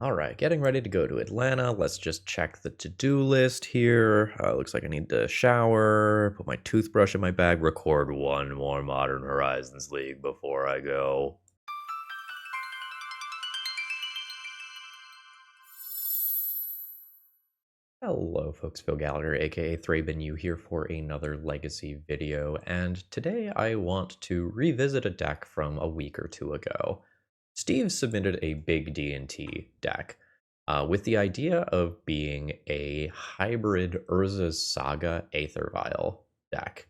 Alright, getting ready to go to Atlanta. Let's just check the to-do list here. Looks like I need to shower, put my toothbrush in my bag, record one more Modern Horizons League before I go. Hello folks, Phil Gallagher, aka ThrabenU here for another Legacy video, and today I want to revisit a deck from a week or two ago. Steve submitted a big D&T deck with the idea of being a hybrid Urza's Saga Aether Vial deck.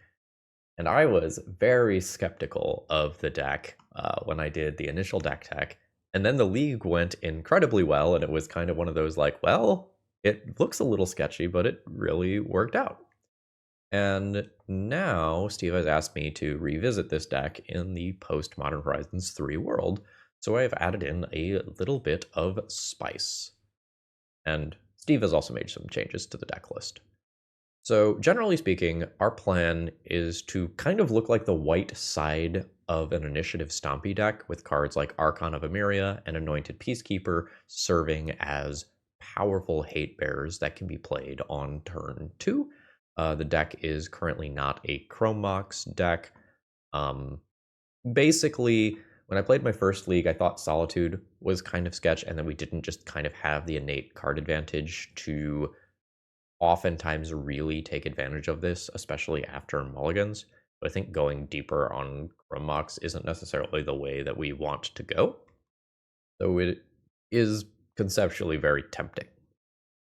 And I was very skeptical of the deck when I did the initial deck tech. And then the league went incredibly well, and it was kind of one of those like, well, it looks a little sketchy, but it really worked out. And now Steve has asked me to revisit this deck in the post-Modern Horizons 3 world, so I have added in a little bit of spice. And Steve has also made some changes to the deck list. So generally speaking, our plan is to kind of look like the white side of an Initiative Stompy deck with cards like Archon of Emeria and Anointed Peacekeeper serving as powerful hate bearers that can be played on turn 2. The deck is currently not a Chrome Mox deck. Basically, when I played my first league, I thought Solitude was kind of sketch, and then we didn't just kind of have the innate card advantage to oftentimes really take advantage of this, especially after mulligans. But I think going deeper on Chrome Mox isn't necessarily the way that we want to go, though it is conceptually very tempting.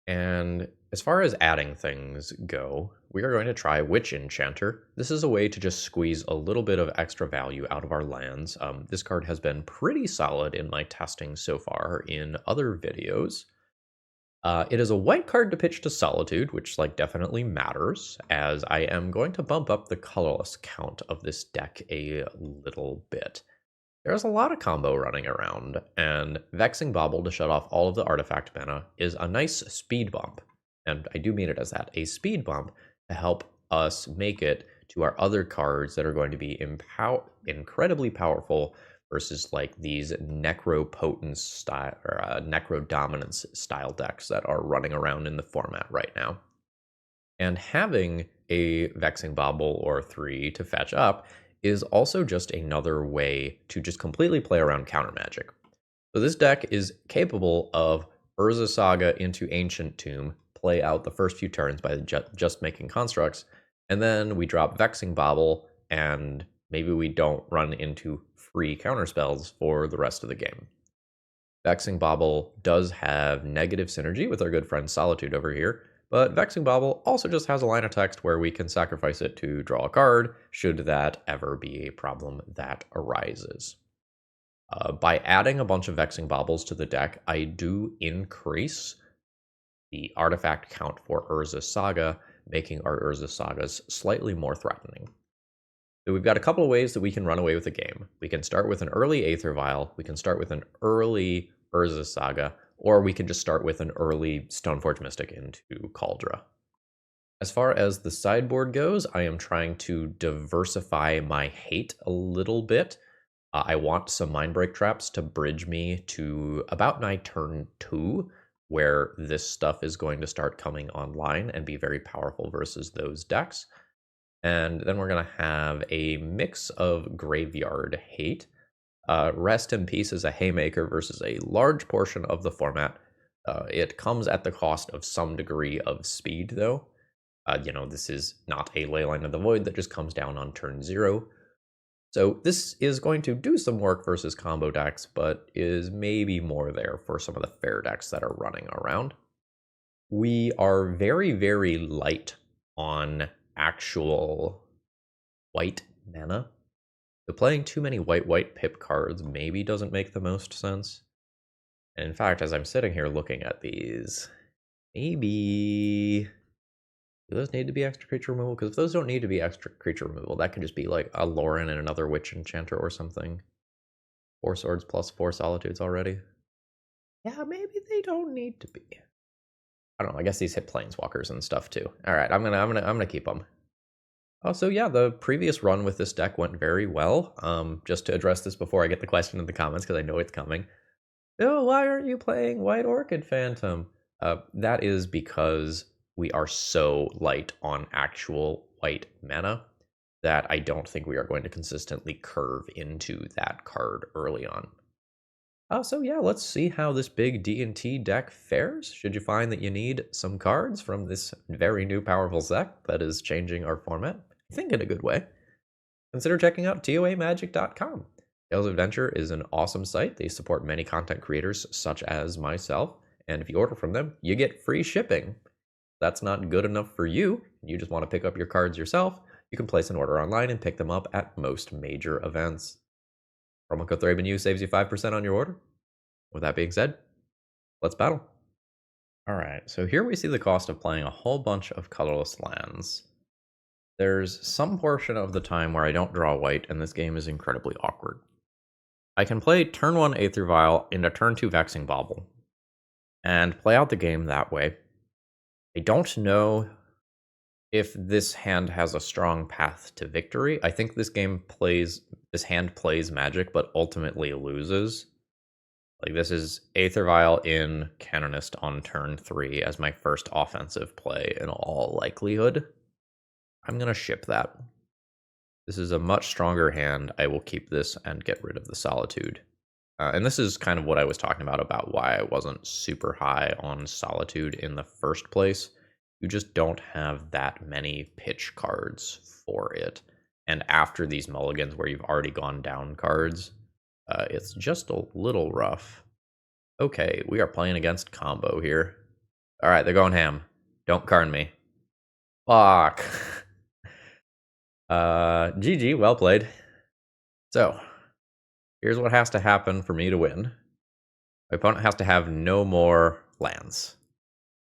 And as far as adding things go, we are going to try Witch Enchanter. This is a way to just squeeze a little bit of extra value out of our lands. This card has been pretty solid in my testing so far in other videos. It is a white card to pitch to Solitude, which definitely matters, as I am going to bump up the colorless count of this deck a little bit. There's a lot of combo running around, and Vexing Bauble to shut off all of the artifact mana is a nice speed bump, and I do mean it as that, a speed bump to help us make it to our other cards that are going to be incredibly powerful versus these necropotent style or necro dominance style decks that are running around in the format right now. And having a Vexing Bauble or 3 to fetch up is also just another way to just completely play around counter magic. So this deck is capable of Urza Saga into Ancient Tomb, play out the first few turns by just making constructs, and then we drop Vexing Bauble, and maybe we don't run into free counterspells for the rest of the game. Vexing Bauble does have negative synergy with our good friend Solitude over here, but Vexing Bauble also just has a line of text where we can sacrifice it to draw a card, should that ever be a problem that arises. By adding a bunch of Vexing Baubles to the deck, I do increase the artifact count for Urza Saga, making our Urza Sagas slightly more threatening. So we've got a couple of ways that we can run away with the game. We can start with an early Aether Vial, we can start with an early Urza Saga, or we can just start with an early Stoneforge Mystic into Kaldra. As far as the sideboard goes, I am trying to diversify my hate a little bit. I want some Mindbreak traps to bridge me to about my turn 2, where this stuff is going to start coming online and be very powerful versus those decks. And then we're going to have a mix of Graveyard Hate. Rest in Peace is a haymaker versus a large portion of the format. It comes at the cost of some degree of speed, though. This is not a Leyline of the Void that just comes down on turn 0. So this is going to do some work versus combo decks, but is maybe more there for some of the fair decks that are running around. We are very, very light on actual white mana. So playing too many white pip cards maybe doesn't make the most sense. And in fact, as I'm sitting here looking at these, maybe do those need to be extra creature removal? Because if those don't need to be extra creature removal, that could just be like a Lauren and another Witch Enchanter or something. 4 swords plus 4 solitudes already. Yeah, maybe they don't need to be. I don't know. I guess these hit planeswalkers and stuff too. All right, I'm gonna keep them. So yeah, the previous run with this deck went very well. Just to address this before I get the question in the comments, because I know it's coming. Oh, why aren't you playing White Orchid Phantom? That is because we are so light on actual white mana that I don't think we are going to consistently curve into that card early on. So yeah, let's see how this big D&T deck fares. Should you find that you need some cards from this very new powerful deck that is changing our format, I think in a good way, consider checking out TOAMagic.com. Tales of Adventure is an awesome site. They support many content creators such as myself, and if you order from them, you get free shipping. That's not good enough for you, and you just want to pick up your cards yourself, you can place an order online and pick them up at most major events. Promo code ThrabenU saves you 5% on your order. With that being said, let's battle. Alright, so here we see the cost of playing a whole bunch of colorless lands. There's some portion of the time where I don't draw white, and this game is incredibly awkward. I can play turn 1 Aether Vial into turn 2 Vexing Bauble, and play out the game that way. I don't know if this hand has a strong path to victory. I think this hand plays Magic, but ultimately loses. Like, this is Aether Vial in Canonist on turn 3 as my first offensive play in all likelihood. I'm going to ship that. This is a much stronger hand. I will keep this and get rid of the Solitude. And this is kind of what I was talking about why I wasn't super high on Solitude in the first place. You just don't have that many pitch cards for it. And after these mulligans where you've already gone down cards, it's just a little rough. Okay, we are playing against combo here. Alright, they're going ham. Don't Karn me. Fuck. GG, well played. So, here's what has to happen for me to win. My opponent has to have no more lands.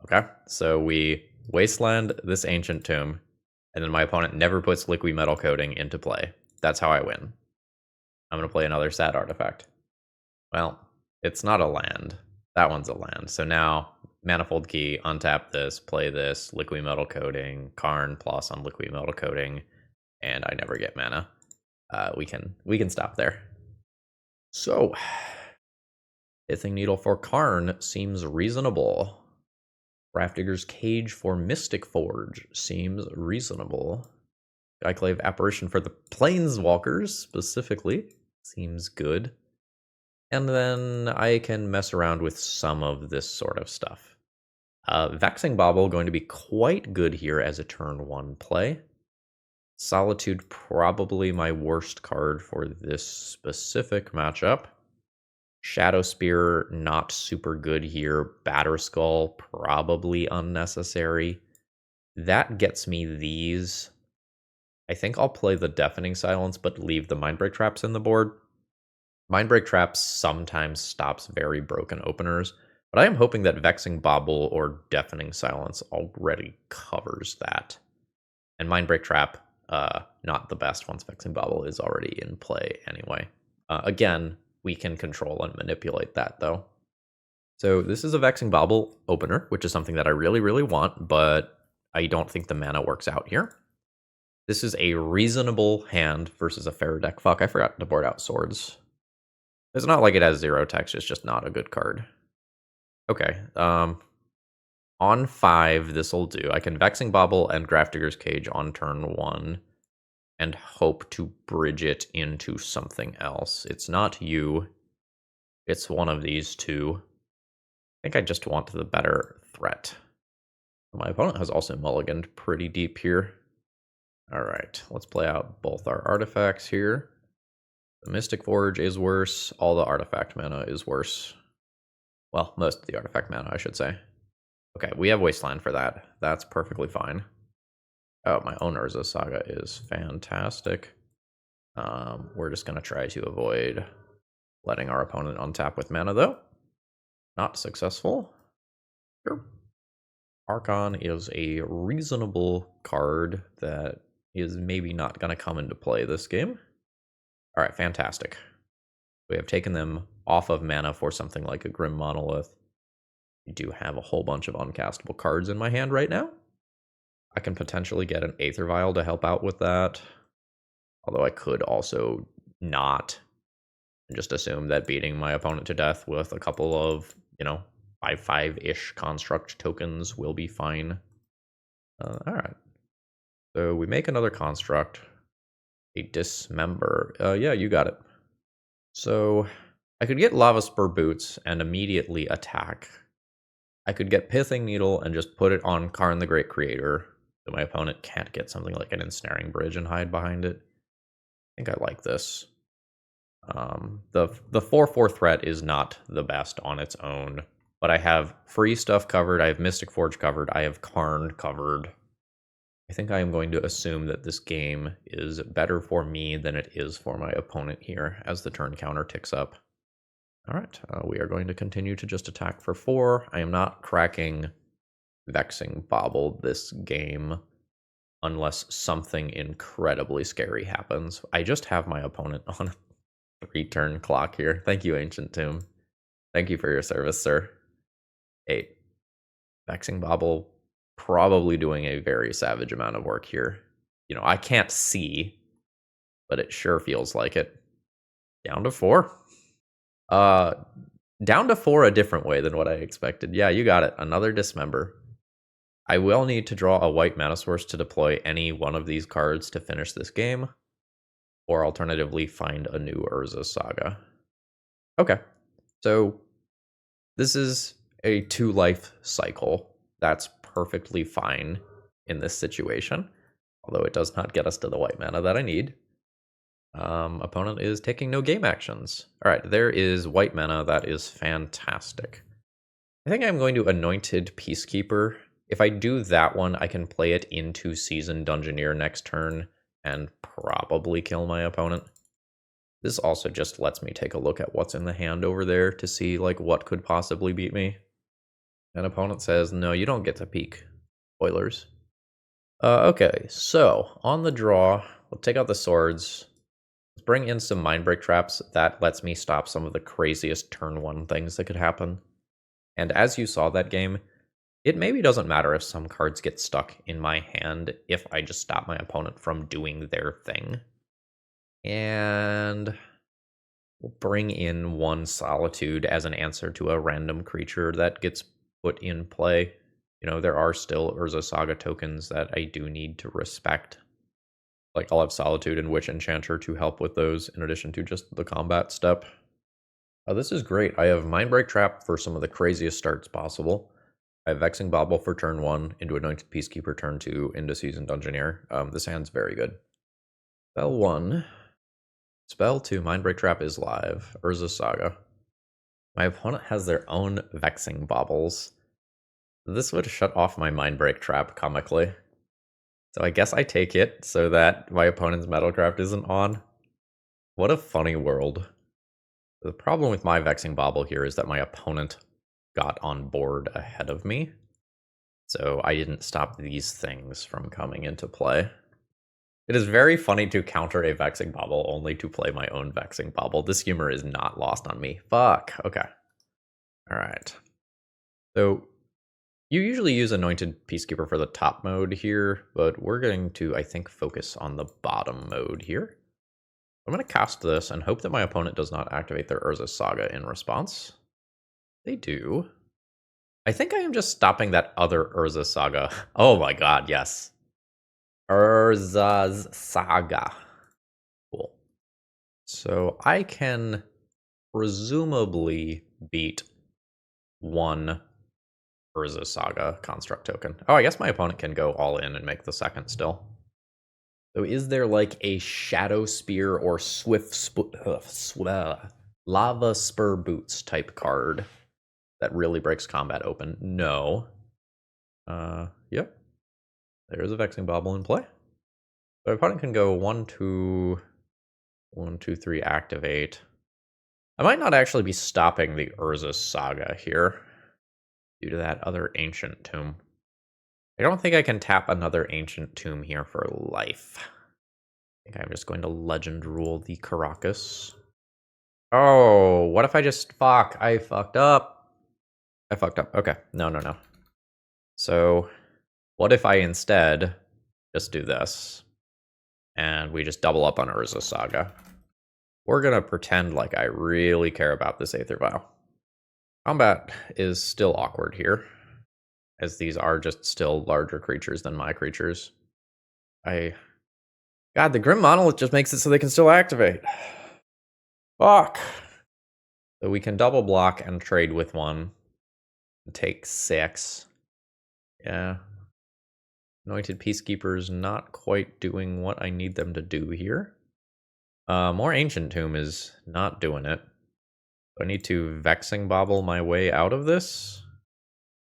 Okay, so we wasteland this Ancient Tomb, and then my opponent never puts Liquid Metal Coating into play. That's how I win. I'm going to play another sad artifact. Well, it's not a land. That one's a land. So now, Manifold Key, untap this, play this, Liquid Metal Coating, Karn plus on Liquid Metal Coating, and I never get mana. We can stop there. So, Pithing Needle for Karn seems reasonable. Grafdigger's Cage for Mystic Forge seems reasonable. Skyclave Apparition for the Planeswalkers, specifically, seems good. And then I can mess around with some of this sort of stuff. Vexing Bauble going to be quite good here as a turn 1 play. Solitude probably my worst card for this specific matchup. Shadow Spear not super good here. Batterskull probably unnecessary. That gets me these. I think I'll play the Deafening Silence, but leave the Mindbreak Traps in the board. Mindbreak Traps sometimes stops very broken openers, but I am hoping that Vexing Bauble or Deafening Silence already covers that. And Mindbreak Trap, not the best once Vexing Bauble is already in play anyway. Again, we can control and manipulate that, though. So this is a Vexing Bauble opener, which is something that I really, really want, but I don't think the mana works out here. This is a reasonable hand versus a fair deck. Fuck, I forgot to board out Swords. It's not like it has 0 text, it's just not a good card. Okay, on 5, this'll do. I can Vexing Bauble and Grafdigger's Cage on turn 1 and hope to bridge it into something else. It's not you. It's one of these two. I think I just want the better threat. My opponent has also mulliganed pretty deep here. Alright, let's play out both our artifacts here. The Mystic Forge is worse. All the artifact mana is worse. Well, most of the artifact mana, I should say. Okay, we have Wasteland for that. That's perfectly fine. Oh, my own Urza Saga is fantastic. We're just going to try to avoid letting our opponent untap with mana, though. Not successful. Sure. Archon is a reasonable card that is maybe not going to come into play this game. Alright, fantastic. We have taken them off of mana for something like a Grim Monolith. I do have a whole bunch of uncastable cards in my hand right now. I can potentially get an Aether Vial to help out with that. Although I could also not Just assume that beating my opponent to death with a couple of, 5/5-ish construct tokens will be fine. Alright. So we make another construct. A dismember. Yeah, you got it. So I could get Lava Spur Boots and immediately attack. I could get Pithing Needle and just put it on Karn the Great Creator, so my opponent can't get something like an Ensnaring Bridge and hide behind it. I think I like this. The 4/4 threat is not the best on its own, but I have free stuff covered, I have Mystic Forge covered, I have Karn covered. I think I am going to assume that this game is better for me than it is for my opponent here as the turn counter ticks up. All right, we are going to continue to just attack for 4. I am not cracking Vexing Bauble this game unless something incredibly scary happens. I just have my opponent on a 3-turn clock here. Thank you, Ancient Tomb. Thank you for your service, sir. 8. Vexing Bauble probably doing a very savage amount of work here. I can't see, but it sure feels like it. Down to 4. Down to 4 a different way than what I expected. Yeah, you got it. Another Dismember. I will need to draw a white mana source to deploy any one of these cards to finish this game, or alternatively find a new Urza Saga. Okay, so this is a 2-life cycle. That's perfectly fine in this situation, although it does not get us to the white mana that I need. Opponent is taking no game actions. All right, there is white mana. That is fantastic. I think I'm going to Anointed Peacekeeper. If I do that one, I can play it into Seasoned Dungeoneer next turn and probably kill my opponent. This also just lets me take a look at what's in the hand over there to see what could possibly beat me. An opponent says, no, you don't get to peek. Spoilers. Okay, so on the draw, we'll take out the swords. Let's bring in some Mindbreak Traps. That lets me stop some of the craziest turn 1 things that could happen. And as you saw that game, it maybe doesn't matter if some cards get stuck in my hand if I just stop my opponent from doing their thing. And we'll bring in 1 Solitude as an answer to a random creature that gets put in play. There are still Urza Saga tokens that I do need to respect. I'll have Solitude and Witch Enchanter to help with those, in addition to just the combat step. This is great. I have Mindbreak Trap for some of the craziest starts possible. I have Vexing Bauble for turn 1, into Anointed Peacekeeper turn 2, into Seasoned Dungeoneer. This hand's very good. Spell 1. Spell 2, Mindbreak Trap is live. Urza Saga. My opponent has their own Vexing Baubles. This would shut off my Mindbreak Trap comically. So I guess I take it so that my opponent's Metalcraft isn't on. What a funny world. The problem with my Vexing Bauble here is that my opponent got on board ahead of me. So I didn't stop these things from coming into play. It is very funny to counter a Vexing Bauble only to play my own Vexing Bauble. This humor is not lost on me. Fuck. Okay. Alright. So you usually use Anointed Peacekeeper for the top mode here, but we're going to, I think, focus on the bottom mode here. I'm going to cast this and hope that my opponent does not activate their Urza Saga in response. They do. I think I am just stopping that other Urza Saga. Oh my god, yes. Urza's Saga. Cool. So I can presumably beat 1 Urza Saga construct token. Oh, I guess my opponent can go all in and make the second still. So is there a Shadow Spear or Lava Spur Boots type card that really breaks combat open? No. Yep. There's a Vexing Bauble in play. So my opponent can go 1, 2, 1, 2, 3, activate. I might not actually be stopping the Urza Saga here due to that other Ancient Tomb. I don't think I can tap another Ancient Tomb here for life. I think I'm just going to Legend Rule the Caracas. Oh, what if I just... Fuck, I fucked up. I fucked up. Okay, no. So, what if I instead just do this? And we just double up on Urza Saga. We're gonna pretend like I really care about this Aether Vial. Combat is still awkward here, as these are just still larger creatures than my creatures. God, the Grim Monolith just makes it so they can still activate. Fuck. So we can double block and trade with one. Take 6. Yeah. Anointed Peacekeeper's not quite doing what I need them to do here. More Ancient Tomb is not doing it. I need to Vexing Bauble my way out of this,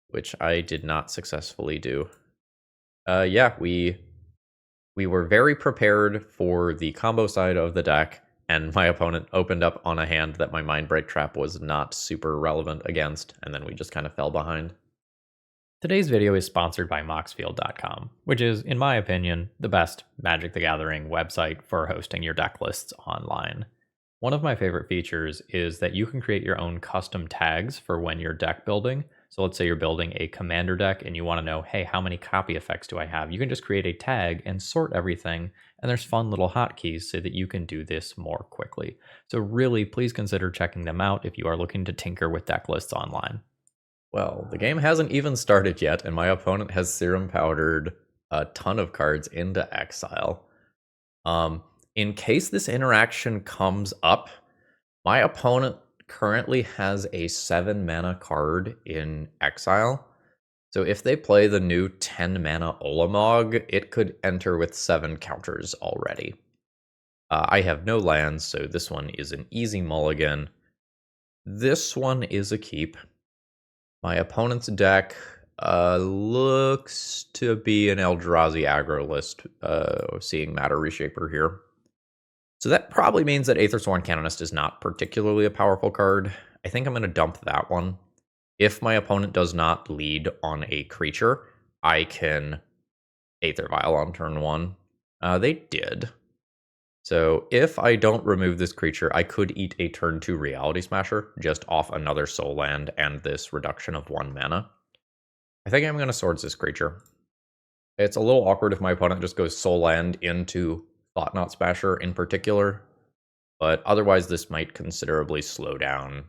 which I did not successfully do. Yeah, we were very prepared for the combo side of the deck, and my opponent opened up on a hand that my Mindbreak Trap was not super relevant against, and then we just kind of fell behind. Today's video is sponsored by Moxfield.com, which is, in my opinion, the best Magic the Gathering website for hosting your deck lists online. One of my favorite features is that you can create your own custom tags for when you're deck building. So let's say you're building a commander deck and you want to know, hey, how many copy effects do I have? You can just create a tag and sort everything, and there's fun little hotkeys so that you can do this more quickly. So really, please consider checking them out if you are looking to tinker with deck lists online. Well, the game hasn't even started yet, and my opponent has Serum Powdered a ton of cards into exile. In case this interaction comes up, my opponent currently has a 7 mana card in exile. So if they play the new 10 mana Olamog, it could enter with 7 counters already. I have no lands, so this one is an easy mulligan. This one is a keep. My opponent's deck looks to be an Eldrazi aggro list, seeing Matter Reshaper here. So that probably means that Aethersworn Canonist is not particularly a powerful card. I think I'm going to dump that one. If my opponent does not lead on a creature, I can Aether Vial on turn 1. They did. So if I don't remove this creature, I could eat a turn 2 Reality Smasher, just off another Soul Land and this reduction of 1 mana. I think I'm going to Swords this creature. It's a little awkward if my opponent just goes Soul Land into Thought-Knot Smasher in particular, but otherwise this might considerably slow down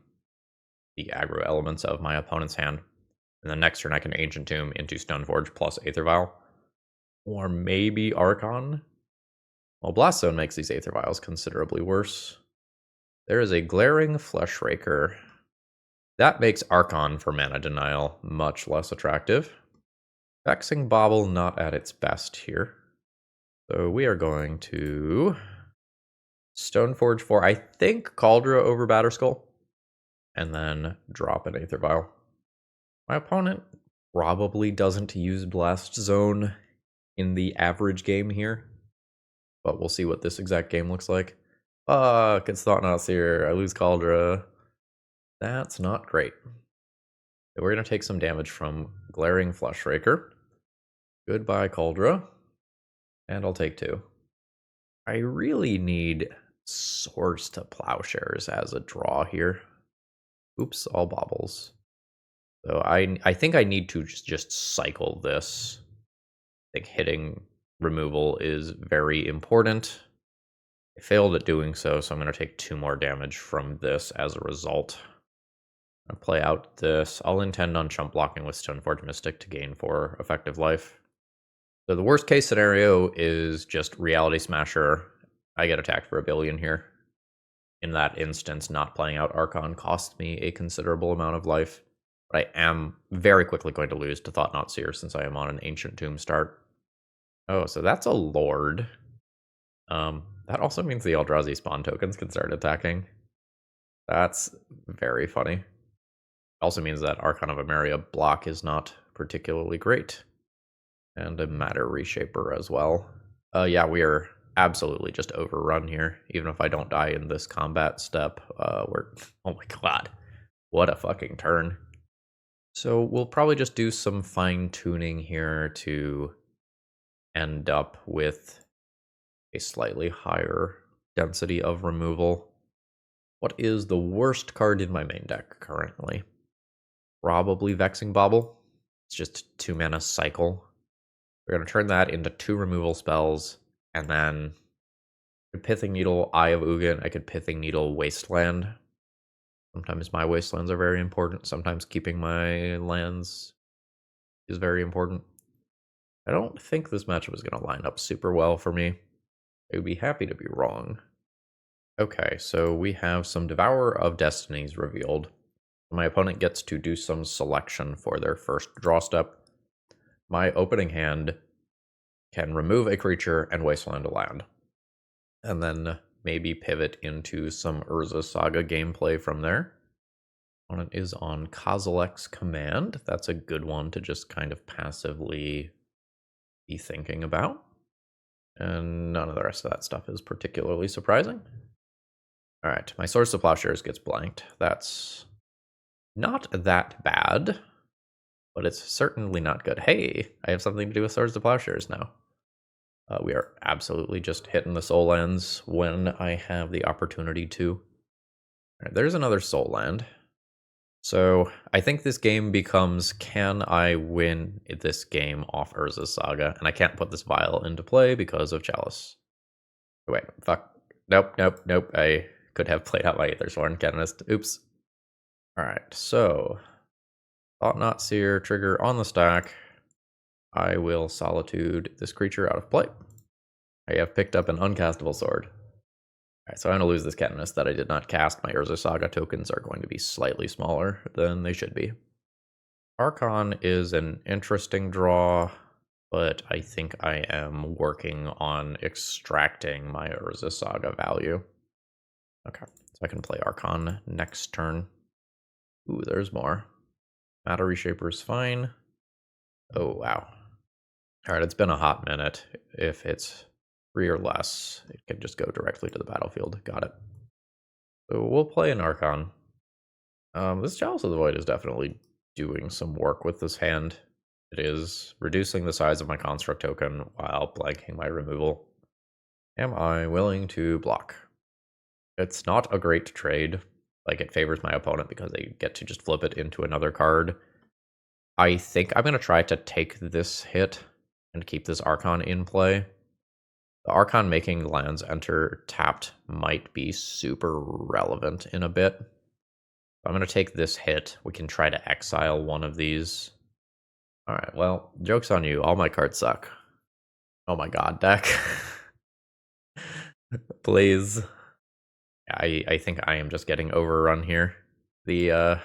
the aggro elements of my opponent's hand. And the next turn I can Ancient Tomb into Stoneforge plus Aether Vial. Or maybe Archon? Well, Blast Zone makes these Aether Vials considerably worse. There is a Glaring Fleshraker. That makes Archon for mana denial much less attractive. Vexing Bauble not at its best here. So we are going to Stoneforge for, I think, Kaldra over Batterskull. And then drop an Aether Vial. My opponent probably doesn't use Blast Zone in the average game here. But we'll see what this exact game looks like. Fuck, it's Thought-Knot here. I lose Kaldra. That's not great. So we're going to take some damage from Glaring Fleshraker. Goodbye, Kaldra. And I'll take 2. I really need Swords to Plowshares as a draw here. Oops, all baubles. So I think I need to just cycle this. I think hitting removal is very important. I failed at doing so, so I'm going to take 2 more damage from this as a result. I'm going to play out this. I'll intend on chump blocking with Stoneforge Mystic to gain 4 effective life. So the worst case scenario is just Reality Smasher. I get attacked for 1 billion here. In that instance, not playing out Archon costs me a considerable amount of life. But I am very quickly going to lose to Thought-Knot Seer since I am on an Ancient Tomb start. Oh, so that's a Lord. That also means the Eldrazi spawn tokens can start attacking. That's very funny. It also means that Archon of Emeria block is not particularly great. And a Matter Reshaper as well. Yeah, we are absolutely just overrun here. Even if I don't die in this combat step, we're... Oh my god. What a fucking turn. So we'll probably just do some fine-tuning here to end up with a slightly higher density of removal. What is the worst card in my main deck currently? Probably Vexing Bauble. It's just 2 mana cycle. We're going to turn that into 2 removal spells, and then Pithing Needle, Eye of Ugin. I could Pithing Needle Wasteland. Sometimes my wastelands are very important. Sometimes keeping my lands is very important. I don't think this matchup is going to line up super well for me. I would be happy to be wrong. Okay, so we have some Devourer of Destinies revealed. My opponent gets to do some selection for their first draw step. My opening hand can remove a creature and wasteland a land. And then maybe pivot into some Urza Saga gameplay from there. Opponent is on Kozilek's Command. That's a good one to just kind of passively be thinking about. And none of the rest of that stuff is particularly surprising. All right, my Swords to Plowshares gets blanked. That's not that bad, but it's certainly not good. Hey, I have something to do with Swords to Plowshares now. We are absolutely just hitting the soul lands when I have the opportunity to. All right, there's another soul land. So I think this game becomes, can I win this game off Urza Saga? And I can't put this vial into play because of Chalice. Wait, fuck. Nope. I could have played out my Aethersworn Canonist. Oops. All right, so Thought Knot Seer trigger on the stack. I will Solitude this creature out of play. I have picked up an uncastable sword. Alright, so I'm going to lose this Canonist that I did not cast. My Urza Saga tokens are going to be slightly smaller than they should be. Archon is an interesting draw, but I think I am working on extracting my Urza Saga value. Okay, so I can play Archon next turn. Ooh, there's more. Matter Reshaper is fine. Oh, wow. Alright, it's been a hot minute. If it's 3 or less, it can just go directly to the battlefield. Got it. So we'll play an Archon. This Chalice of the Void is definitely doing some work with this hand. It is reducing the size of my construct token while blanking my removal. Am I willing to block? It's not a great trade. Like, it favors my opponent because they get to just flip it into another card. I think I'm going to try to take this hit and keep this Archon in play. The Archon making lands enter tapped might be super relevant in a bit. I'm going to take this hit. We can try to exile one of these. All right, well, joke's on you. All my cards suck. Oh my god, deck. Please. I think I am just getting overrun here. The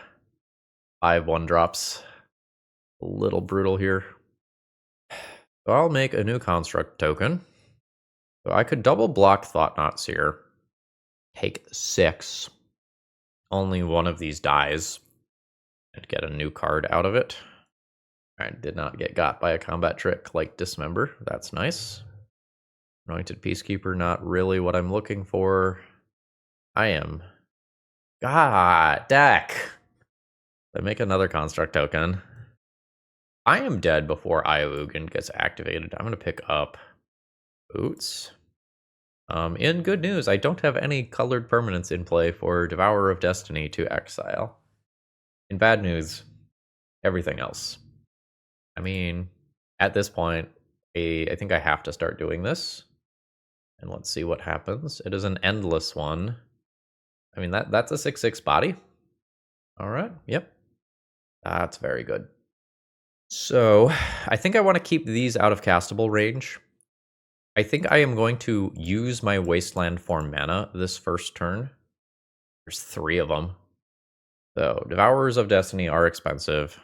5/1 drops. A little brutal here. So I'll make a new construct token. So I could double block Thought Knot Seer. Take 6. Only one of these dies. And get a new card out of it. I did not get got by a combat trick like Dismember. That's nice. Anointed Peacekeeper, not really what I'm looking for. I am. God, deck. I make another construct token. I am dead before Eye of Ugin gets activated. I'm going to pick up Boots. In good news, I don't have any colored permanents in play for Devourer of Destiny to exile. In bad news, everything else. I mean, at this point, I think I have to start doing this. And let's see what happens. It is an endless one. I mean, that's a 6/6 body. All right, yep. That's very good. So, I think I want to keep these out of castable range. I think I am going to use my Wasteland for mana this first turn. There's 3 of them. So, Devourers of Destiny are expensive,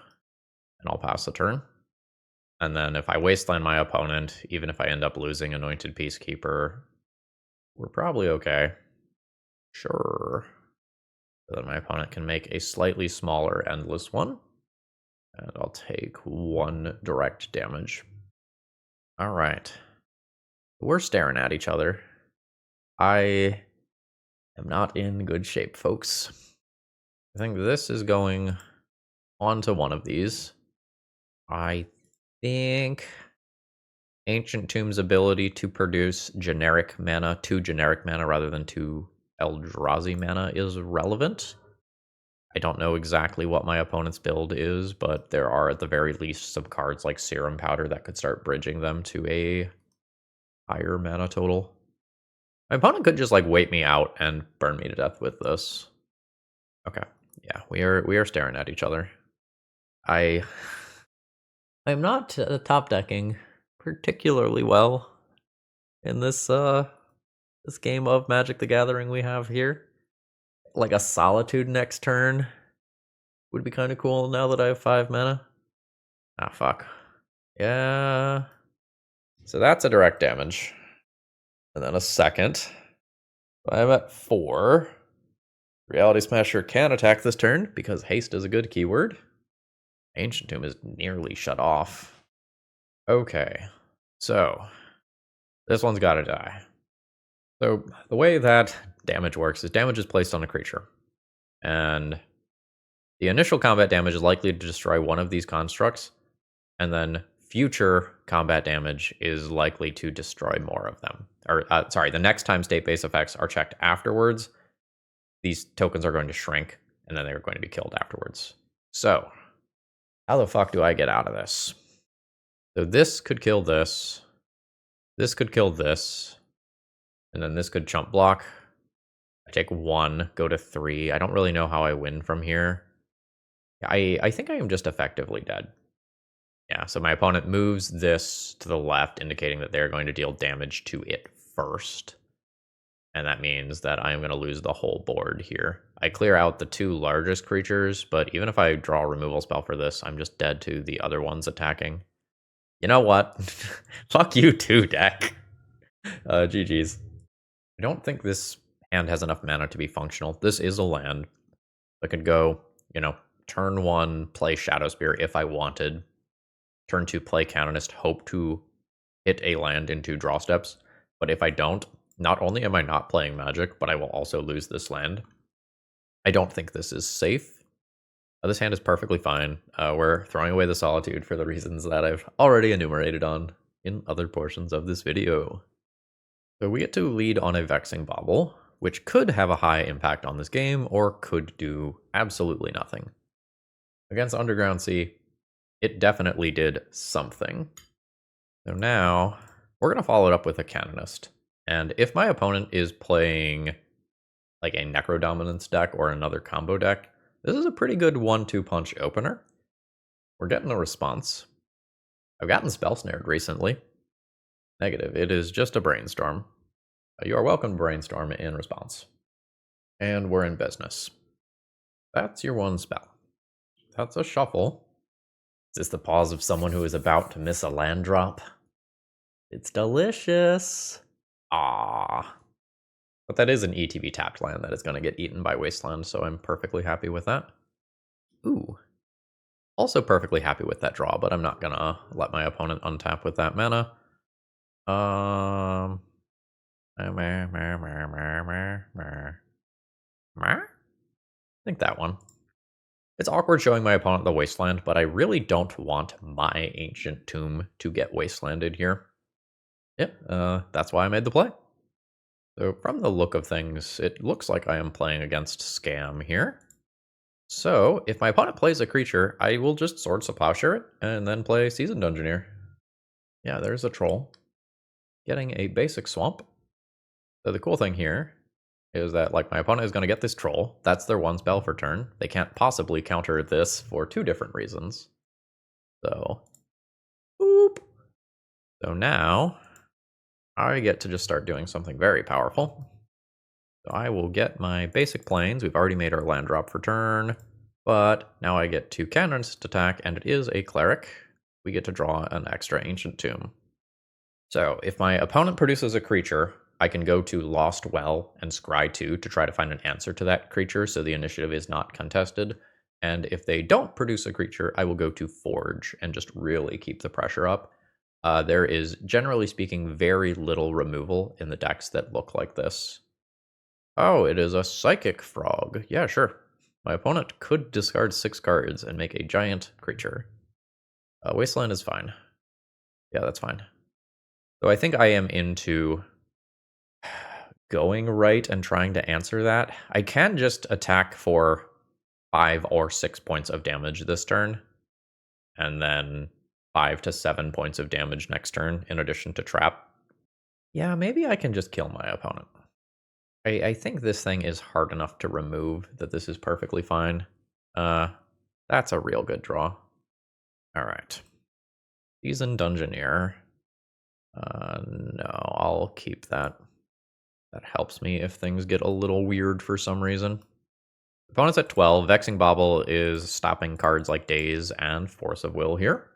and I'll pass the turn. And then if I Wasteland my opponent, even if I end up losing Anointed Peacekeeper, we're probably okay. Sure. So then my opponent can make a slightly smaller Endless one. And I'll take 1 direct damage. All right. We're staring at each other. I am not in good shape, folks. I think this is going onto one of these. I think Ancient Tomb's ability to produce generic mana, 2 generic mana rather than 2 Eldrazi mana is relevant. I don't know exactly what my opponent's build is, but there are at the very least some cards like Serum Powder that could start bridging them to a higher mana total. My opponent could just, like, wait me out and burn me to death with this. Okay. Yeah, we are staring at each other. I'm not top decking particularly well in this game of Magic the Gathering we have here. Like a Solitude next turn would be kind of cool now that I have 5 mana. Ah, fuck. Yeah. So that's a direct damage. And then a second. I'm at 4. Reality Smasher can attack this turn because haste is a good keyword. Ancient Tomb is nearly shut off. Okay. So this one's got to die. So the way that damage works is damage is placed on a creature. And the initial combat damage is likely to destroy one of these constructs, and then future combat damage is likely to destroy more of them. Or, sorry, the next time state-based effects are checked afterwards, these tokens are going to shrink, and then they're going to be killed afterwards. So, how the fuck do I get out of this? So this could kill this. This could kill this. And then this could chump block. I take 1, go to 3. I don't really know how I win from here. I think I am just effectively dead. Yeah, so my opponent moves this to the left, indicating that they're going to deal damage to it first. And that means that I am going to lose the whole board here. I clear out the 2 largest creatures, but even if I draw a removal spell for this, I'm just dead to the other ones attacking. You know what? Fuck you too, deck. GG's. I don't think this hand has enough mana to be functional. This is a land. I could go, turn 1, play Shadow Spear if I wanted. Turn 2, play Canonist, hope to hit a land into draw steps. But if I don't, not only am I not playing Magic, but I will also lose this land. I don't think this is safe. This hand is perfectly fine. We're throwing away the Solitude for the reasons that I've already enumerated on in other portions of this video. So we get to lead on a Vexing Bauble, which could have a high impact on this game, or could do absolutely nothing. Against Underground Sea, it definitely did something. So now, we're going to follow it up with a Canonist. And if my opponent is playing like a Necrodominance deck or another combo deck, this is a pretty good 1-2 punch opener. We're getting a response. I've gotten spell snared recently. Negative. It is just a brainstorm. You are welcome to brainstorm in response. And we're in business. That's your 1 spell. That's a shuffle. Is this the pause of someone who is about to miss a land drop? It's delicious. Ah. But that is an ETB tapped land that is going to get eaten by Wasteland, so I'm perfectly happy with that. Ooh. Also perfectly happy with that draw, but I'm not going to let my opponent untap with that mana. I think that one. It's awkward showing my opponent the Wasteland, but I really don't want my Ancient Tomb to get Wastelanded here. Yep, that's why I made the play. So from the look of things, it looks like I am playing against Scam here. So if my opponent plays a creature, I will just Swords to Plowshare it, and then play Seasoned Engineer. Yeah, there's a troll. Getting a basic swamp. So the cool thing here is that, like, my opponent is going to get this troll. That's their 1 spell for turn. They can't possibly counter this for 2 different reasons. So, boop. So now, I get to just start doing something very powerful. So I will get my basic planes. We've already made our land drop for turn. But now I get 2 Canonist attack, and it is a Cleric. We get to draw an extra Ancient Tomb. So if my opponent produces a creature, I can go to Lost Well and Scry 2 to try to find an answer to that creature so the initiative is not contested. And if they don't produce a creature, I will go to Forge and just really keep the pressure up. There is, generally speaking, very little removal in the decks that look like this. Oh, it is a Psychic Frog. Yeah, sure. My opponent could discard 6 cards and make a giant creature. Wasteland is fine. Yeah, that's fine. So I think I am into going right and trying to answer that. I can just attack for 5 or 6 points of damage this turn, and then 5 to 7 points of damage next turn in addition to trap. Yeah, maybe I can just kill my opponent. I think this thing is hard enough to remove that this is perfectly fine. Uh, that's a real good draw. All right. Seasoned Dungeoneer. No, I'll keep that. That helps me if things get a little weird for some reason. Opponent's at 12. Vexing Bauble is stopping cards like Daze and Force of Will here.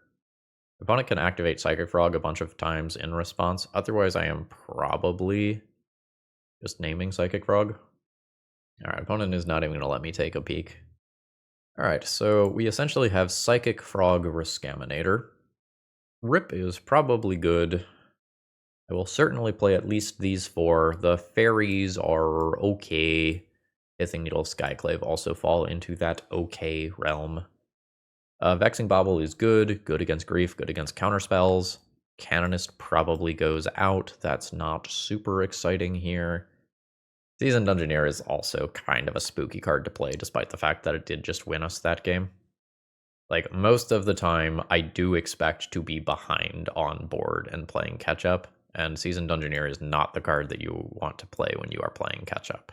Opponent can activate Psychic Frog a bunch of times in response. Otherwise, I am probably just naming Psychic Frog. Alright, opponent is not even going to let me take a peek. Alright, so we essentially have Psychic Frog Rescaminator. Rip is probably good. I will certainly play at least these four. The fairies are okay. Hissing Needle, Skyclave also fall into that okay realm. Vexing Bauble is good against Grief, good against counterspells. Canonist probably goes out. That's not super exciting here. Seasoned Dungeoneer is also kind of a spooky card to play, despite the fact that it did just win us that game. Like, most of the time, I do expect to be behind on board and playing catch-up, and Seasoned Dungeoneer is not the card that you want to play when you are playing catch-up.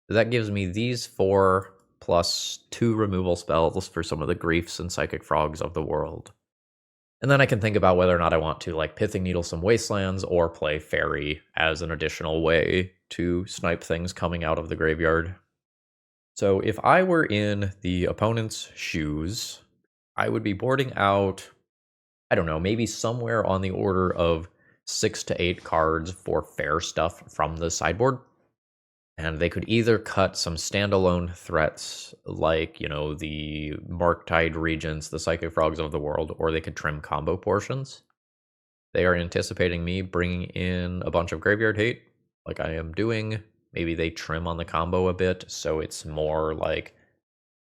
So that gives me these four, plus 2 removal spells for some of the Griefs and Psychic Frogs of the world. And then I can think about whether or not I want to, like, Pithing Needle some Wastelands or play Fairy as an additional way to snipe things coming out of the graveyard. So if I were in the opponent's shoes, I would be boarding out, I don't know, maybe somewhere on the order of 6 to 8 cards for fair stuff from the sideboard. And they could either cut some standalone threats like, you know, the Marktide Regents, the Psychic Frogs of the world, or they could trim combo portions. They are anticipating me bringing in a bunch of Graveyard Hate, like I am doing. Maybe they trim on the combo a bit, so it's more like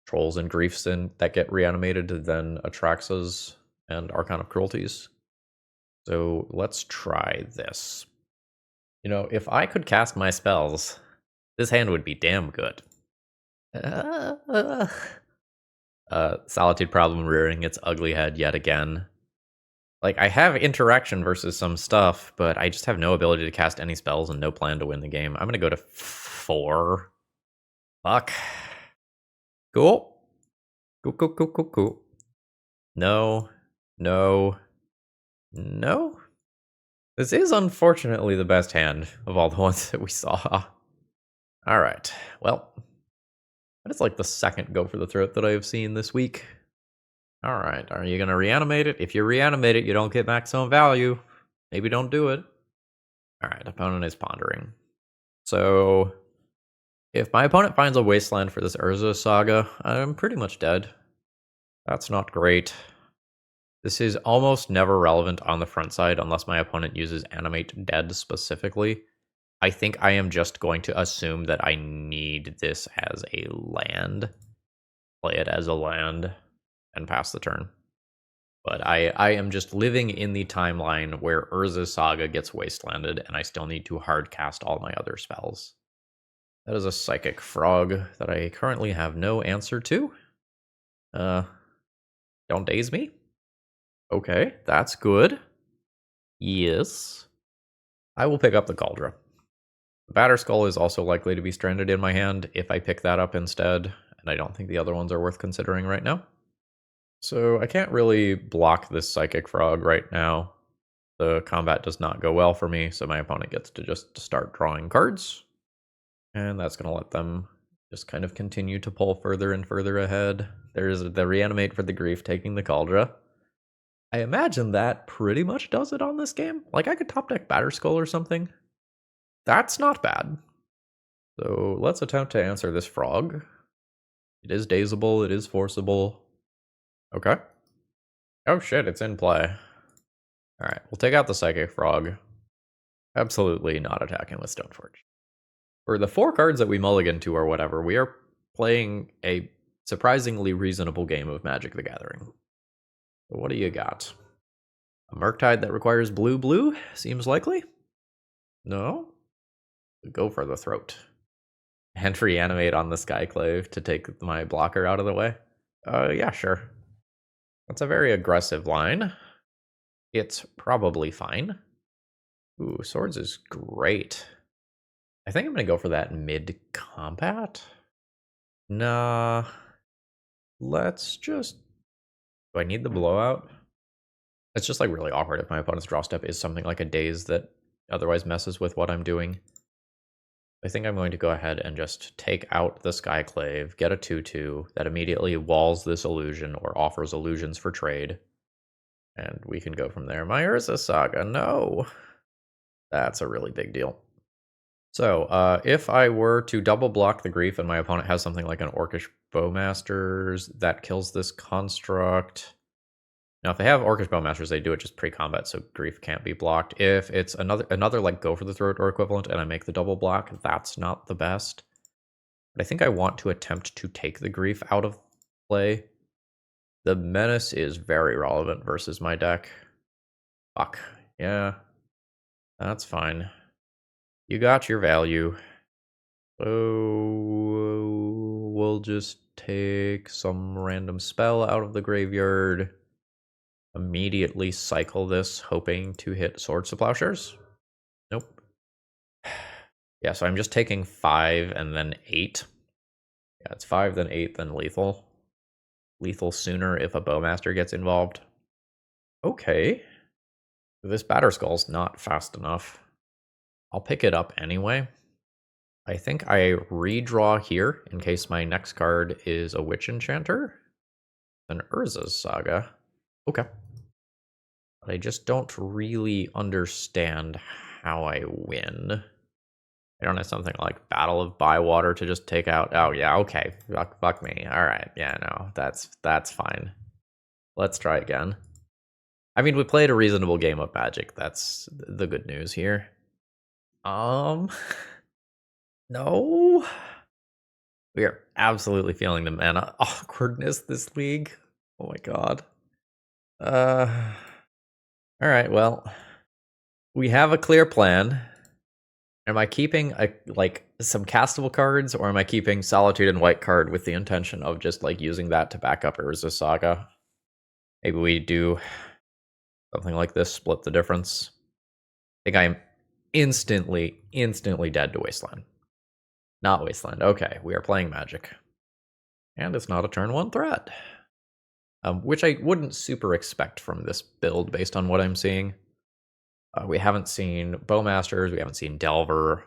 Trolls and Griefs that get reanimated than Atraxas and Archon of Cruelties. So let's try this. You know, if I could cast my spells, this hand would be damn good. Solitude Problem rearing its ugly head yet again. Like, I have interaction versus some stuff, but I just have no ability to cast any spells and no plan to win the game. I'm gonna go to 4. Fuck. Cool. Cool. No. No. No? This is unfortunately the best hand of all the ones that we saw. Alright, well, that is like the second go for the throat that I have seen this week. Alright, are you going to reanimate it? If you reanimate it, you don't get maximum value. Maybe don't do it. Alright, opponent is pondering. So, if my opponent finds a wasteland for this Urza saga, I'm pretty much dead. That's not great. This is almost never relevant on the front side unless my opponent uses Animate Dead specifically. I think I am just going to assume that I need this as a land. Play it as a land and pass the turn. But I am just living in the timeline where Urza Saga gets wastelanded and I still need to hard cast all my other spells. That is a Psychic Frog that I currently have no answer to. Don't daze me? Okay, that's good. Yes. I will pick up the Cauldron. The Batterskull is also likely to be stranded in my hand if I pick that up instead, and I don't think the other ones are worth considering right now. So I can't really block this Psychic Frog right now. The combat does not go well for me, so my opponent gets to just start drawing cards. And that's going to let them just kind of continue to pull further and further ahead. There's the Reanimate for the Grief taking the Cauldron. I imagine that pretty much does it on this game. Like, I could top deck Batterskull or something. That's not bad. So let's attempt to answer this frog. It is dazable, it is forcible. Okay. Oh shit, it's in play. Alright, we'll take out the Psychic Frog. Absolutely not attacking with Stoneforge. For the 4 cards that we mulligan to or whatever, we are playing a surprisingly reasonable game of Magic the Gathering. So what do you got? A Murktide that requires blue seems likely? No? Go for the throat. And reanimate on the Skyclave to take my blocker out of the way? Yeah, sure. That's a very aggressive line. It's probably fine. Ooh, Swords is great. I think I'm going to go for that mid-combat. Nah, let's just... Do I need the blowout? It's just like really awkward if my opponent's draw step is something like a daze that otherwise messes with what I'm doing. I think I'm going to go ahead and just take out the Skyclave, get a 2/2 that immediately walls this illusion or offers illusions for trade. And we can go from there. My Urza Saga, no! That's a really big deal. So, if I were to double block the Grief and my opponent has something like an Orcish Bowmasters that kills this construct... Now, if they have Orcish Bowmasters, they do it just pre-combat, so Grief can't be blocked. If it's another like Go for the Throat or equivalent, and I make the double block, that's not the best. But I think I want to attempt to take the Grief out of play. The Menace is very relevant versus my deck. Fuck. Yeah. That's fine. You got your value. So we'll just take some random spell out of the graveyard. Immediately cycle this, hoping to hit Swords to Plowshares. Nope. Yeah, so I'm just taking 5 and then 8. Yeah, it's 5, then 8, then lethal. Lethal sooner if a Bowmaster gets involved. Okay. This Batterskull's not fast enough. I'll pick it up anyway. I think I redraw here in case my next card is a Witch Enchanter. An Urza's Saga. Okay. But I just don't really understand how I win. I don't have something like Battle of Bywater to just take out. Oh yeah, okay. Fuck me. Alright, yeah, no, that's fine. Let's try again. I mean, we played a reasonable game of Magic. That's the good news here. No. We are absolutely feeling the mana awkwardness this league. Oh my god. Alright, well. We have a clear plan. Am I keeping some castable cards, or am I keeping Solitude and White card with the intention of just like using that to back up Urza Saga? Maybe we do something like this, split the difference. I think I am instantly dead to Wasteland. Not Wasteland. Okay, we are playing Magic. And it's not a turn 1 threat. Which I wouldn't super expect from this build based on what I'm seeing. We haven't seen Bowmasters, we haven't seen Delver,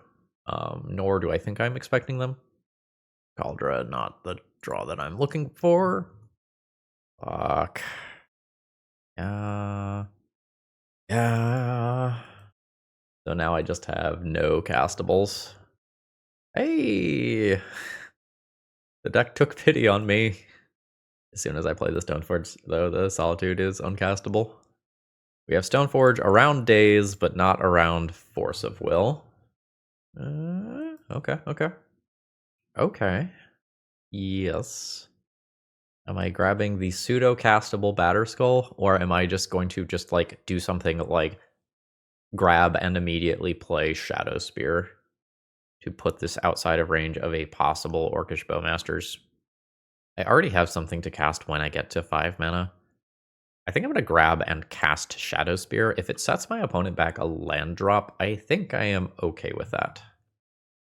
nor do I think I'm expecting them. Kaldra, not the draw that I'm looking for. Fuck. Yeah. So now I just have no castables. Hey! The deck took pity on me. As soon as I play the Stoneforge, though, the Solitude is uncastable. We have Stoneforge around Daze, but not around Force of Will. Okay. Yes. Am I grabbing the pseudo-castable Batterskull, or am I just going to just, like, do something like grab and immediately play Shadow Spear to put this outside of range of a possible Orcish Bowmasters? I already have something to cast when I get to 5 mana. I think I'm going to grab and cast Shadow Spear. If it sets my opponent back a land drop, I think I am okay with that.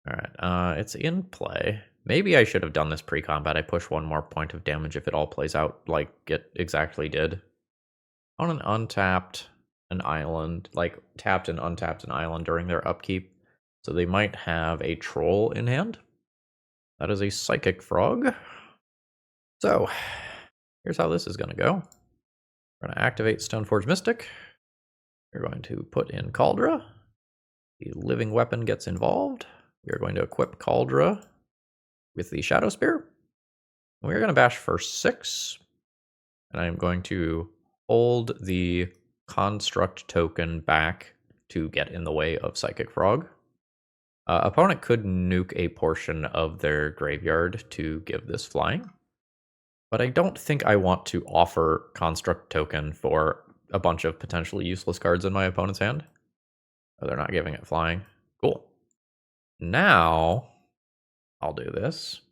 Alright, it's in play. Maybe I should have done this pre-combat. I push 1 more point of damage if it all plays out like it exactly did. On an untapped, an island, like tapped and untapped an island during their upkeep. So they might have a troll in hand. That is a Psychic Frog. So, here's how this is going to go. We're going to activate Stoneforge Mystic. We're going to put in Kaldra. The living weapon gets involved. We are going to equip Kaldra with the Shadow Spear. We're going to bash for 6. And I'm going to hold the Construct token back to get in the way of Psychic Frog. Opponent could nuke a portion of their graveyard to give this flying. But I don't think I want to offer Construct token for a bunch of potentially useless cards in my opponent's hand. Oh, they're not giving it flying. Cool. Now, I'll do this.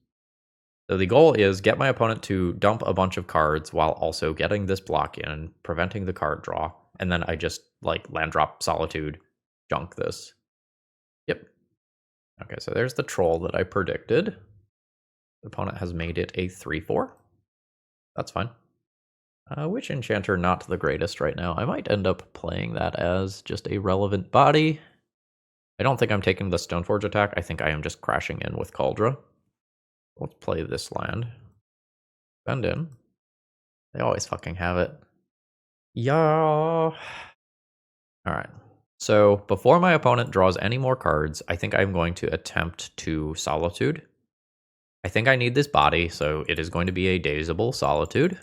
So the goal is get my opponent to dump a bunch of cards while also getting this block in, preventing the card draw, and then I just, like, land drop Solitude, junk this. Yep. Okay, so there's the troll that I predicted. The opponent has made it a 3/4. That's fine. Which Enchanter not the greatest right now? I might end up playing that as just a relevant body. I don't think I'm taking the Stoneforge attack. I think I am just crashing in with Cauldra. Let's play this land. Bend in. They always fucking have it. Yeah. Alright. So before my opponent draws any more cards, I think I'm going to attempt to Solitude. I think I need this body, so it is going to be a Dazeable Solitude.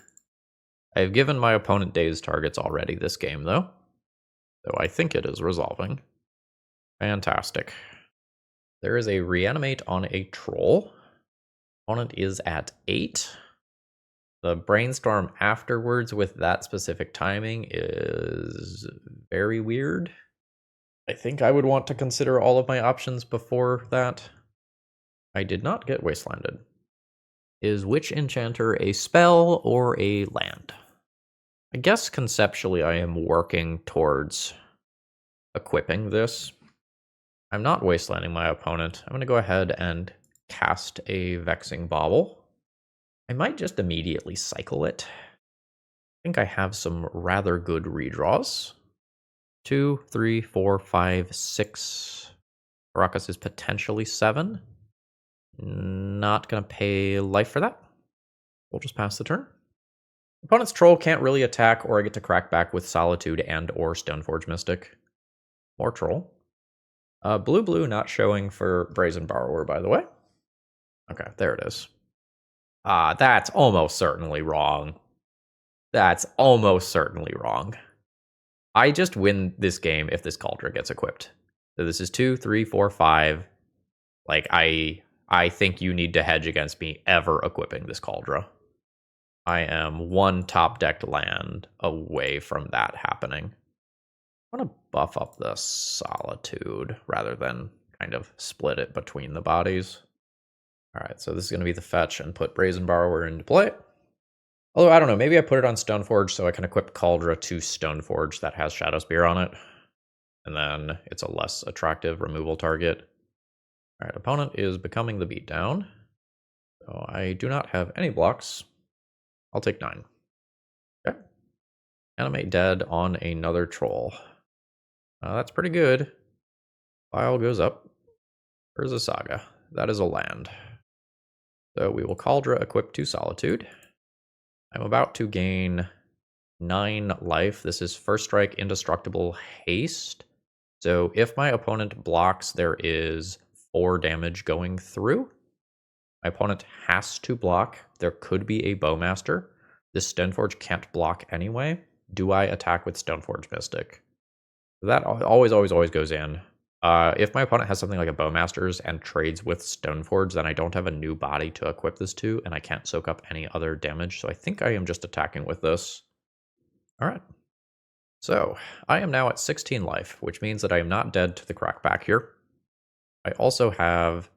I have given my opponent dazed targets already this game, though. So I think it is resolving. Fantastic. There is a Reanimate on a Troll. Opponent is at 8. The Brainstorm afterwards with that specific timing is very weird. I think I would want to consider all of my options before that. I did not get Wastelanded. Is Witch Enchanter a spell or a land? I guess conceptually I am working towards equipping this. I'm not wastelanding my opponent. I'm going to go ahead and cast a Vexing Bauble. I might just immediately cycle it. I think I have some rather good redraws. 2, 3, 4, 5, 6. Caracas is potentially 7. Not going to pay life for that. We'll just pass the turn. Opponent's troll can't really attack, or I get to crack back with Solitude and or Stoneforge Mystic. More troll. Blue not showing for Brazen Borrower, by the way. Okay, there it is. That's almost certainly wrong. That's almost certainly wrong. I just win this game if this Cauldron gets equipped. So this is 2, 3, 4, 5. Like, I think you need to hedge against me ever equipping this Cauldron. I am one top-decked land away from that happening. I want to buff up the Solitude rather than kind of split it between the bodies. Alright, so this is going to be the fetch and put Brazen Borrower into play. Although, I don't know, maybe I put it on Stoneforge so I can equip Cauldra to Stoneforge that has Shadow Spear on it. And then it's a less attractive removal target. Alright, opponent is becoming the beatdown. So I do not have any blocks. I'll take 9. Okay. Animate dead on another troll. That's pretty good. File goes up. There's a Saga. That is a land. So we will Cauldra equip to Solitude. I'm about to gain 9 life. This is first strike, indestructible, haste. So if my opponent blocks, there is 4 damage going through. My opponent has to block. There could be a Bowmaster. This Stoneforge can't block anyway. Do I attack with Stoneforge Mystic? That always goes in. If my opponent has something like a Bowmasters and trades with Stoneforge, then I don't have a new body to equip this to, and I can't soak up any other damage, so I think I am just attacking with this. Alright. So, I am now at 16 life, which means that I am not dead to the crackback here. I also have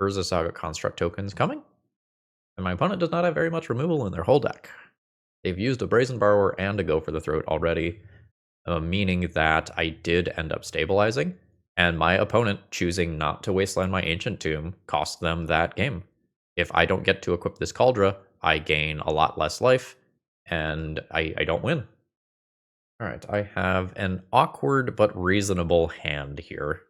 Urza Saga Construct tokens coming, and my opponent does not have very much removal in their whole deck. They've used a Brazen Borrower and a Go for the Throat already, meaning that I did end up stabilizing, and my opponent choosing not to wasteland my Ancient Tomb cost them that game. If I don't get to equip this Cauldra, I gain a lot less life, and I don't win. Alright, I have an awkward but reasonable hand here.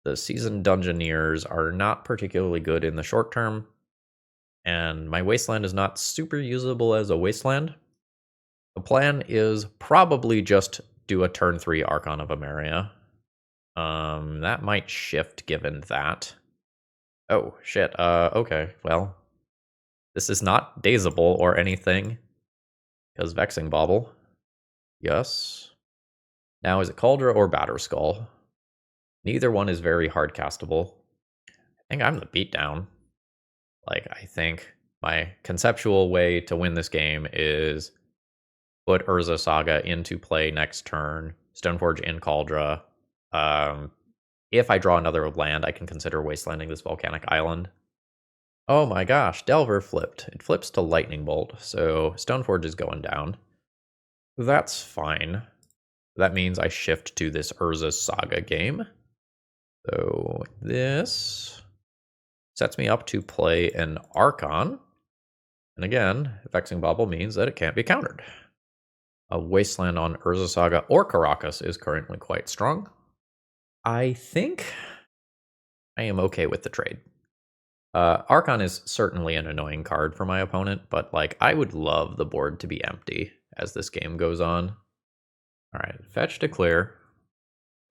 The Seasoned Dungeoneers are not particularly good in the short term, and my Wasteland is not super usable as a Wasteland. The plan is probably just do a turn 3 Archon of Emeria. That might shift given that. Oh, shit. Okay, well. This is not Dazeable or anything. Because Vexing Bauble. Yes. Now, is it Cauldra or Batterskull? Neither one is very hard castable. I think I'm the beatdown. Like, I think my conceptual way to win this game is put Urza Saga into play next turn, Stoneforge in Cauldra. If I draw another land, I can consider wastelanding this volcanic island. Oh my gosh, Delver flipped. It flips to Lightning Bolt, so Stoneforge is going down. That's fine. That means I shift to this Urza Saga game. So this sets me up to play an Archon. And again, Vexing Bauble means that it can't be countered. A Wasteland on Urza Saga or Caracas is currently quite strong. I think I am okay with the trade. Archon is certainly an annoying card for my opponent, but like I would love the board to be empty as this game goes on. All right, fetch to clear,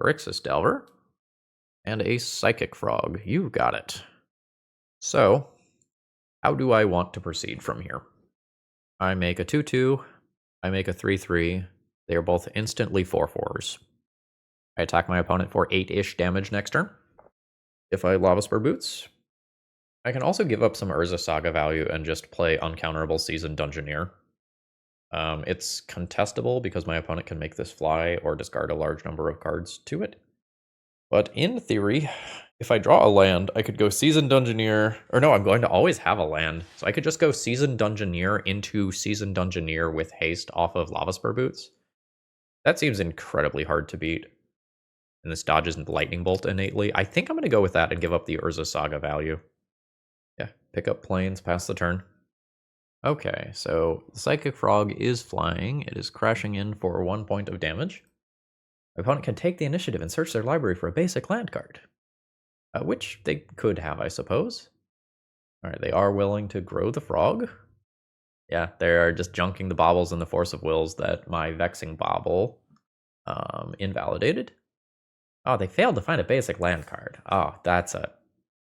Grixis Delver, and a Psychic Frog. You've got it. So, how do I want to proceed from here? I make a 2/2, I make a 3/3. They are both instantly 4/4s. I attack my opponent for 8-ish damage next turn. If I Lava Spur Boots, I can also give up some Urza Saga value and just play uncounterable Seasoned Dungeoneer. It's contestable because my opponent can make this fly or discard a large number of cards to it. But in theory, if I draw a land, I could go Seasoned Dungeoneer, or no, I'm going to always have a land. So I could just go Seasoned Dungeoneer into Seasoned Dungeoneer with haste off of Lava Spur Boots. That seems incredibly hard to beat. And this dodges Lightning Bolt innately. I think I'm going to go with that and give up the Urza Saga value. Yeah, pick up planes, pass the turn. Okay, so the Psychic Frog is flying. It is crashing in for 1 point of damage. My opponent can take the initiative and search their library for a basic land card. Which they could have, I suppose. Alright, they are willing to grow the frog. Yeah, they are just junking the baubles and the force of wills that my Vexing Bauble invalidated. Oh, they failed to find a basic land card. Oh, that's a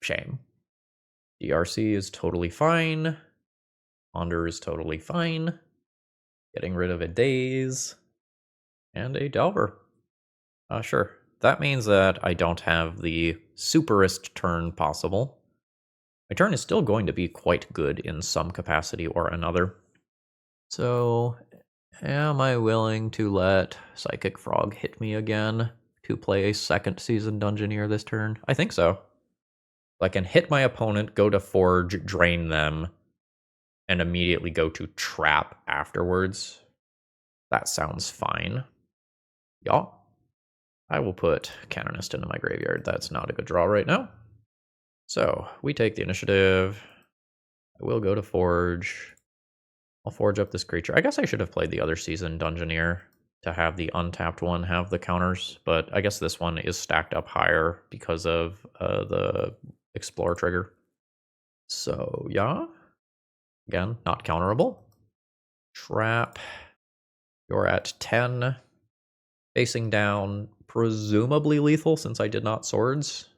shame. DRC is totally fine. Ponder is totally fine. Getting rid of a Daze. And a Delver. Sure. That means that I don't have the superest turn possible. My turn is still going to be quite good in some capacity or another. So, am I willing to let Psychic Frog hit me again to play a second Seasoned Dungeoneer this turn? I think so. I can hit my opponent, go to Forge, drain them, and immediately go to Trap afterwards. That sounds fine. Yeah. I will put Canonist into my graveyard. That's not a good draw right now. So, we take the initiative. I will go to Forge. I'll forge up this creature. I guess I should have played the other Seasoned Dungeoneer to have the untapped one have the counters, but I guess this one is stacked up higher because of the Explore trigger. So, yeah. Again, not counterable. Trap. You're at 10. Facing down, presumably lethal since I did not swords.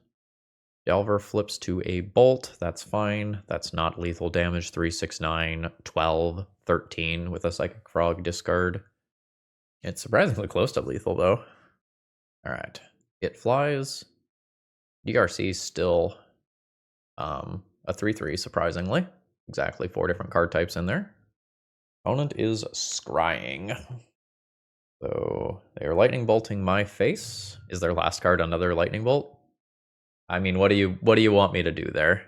Delver flips to a bolt. That's fine. That's not lethal damage. 3, 6, 9, 12, 13 with a Psychic Frog discard. It's surprisingly close to lethal, though. All right. It flies. DRC still a 3/3, surprisingly. Exactly 4 different card types in there. Opponent is scrying. So they are lightning bolting my face. Is their last card another lightning bolt? I mean, what do you want me to do there?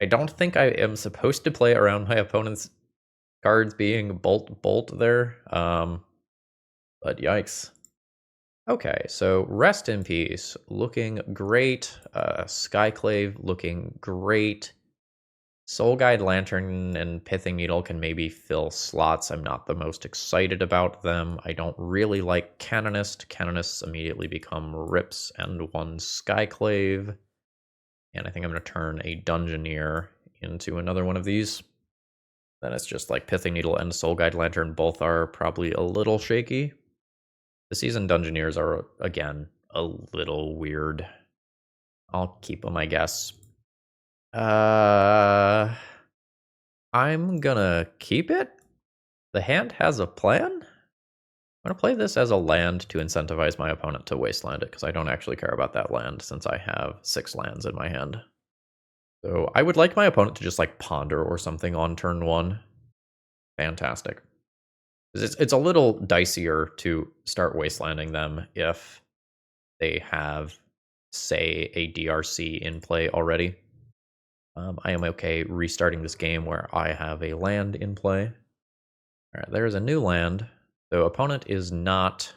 I don't think I am supposed to play around my opponent's cards being bolt there. But yikes. Okay, so Rest in Peace looking great. Skyclave looking great. Soul Guide Lantern and Pithing Needle can maybe fill slots. I'm not the most excited about them. I don't really like Canonist. Canonists immediately become Rips and 1 Skyclave. And I think I'm going to turn a Dungeoneer into another one of these. Then it's just like Pithing Needle and Soul Guide Lantern both are probably a little shaky. The Seasoned Dungeoneers are, again, a little weird. I'll keep them, I guess. I'm gonna keep it. The hand has a plan. I'm gonna play this as a land to incentivize my opponent to wasteland it, because I don't actually care about that land since I have 6 lands in my hand. So I would like my opponent to just like ponder or something on turn 1. Fantastic. It's a little dicier to start wastelanding them if they have, say, a DRC in play already. I am okay restarting this game where I have a land in play. All right, there's a new land. So opponent is not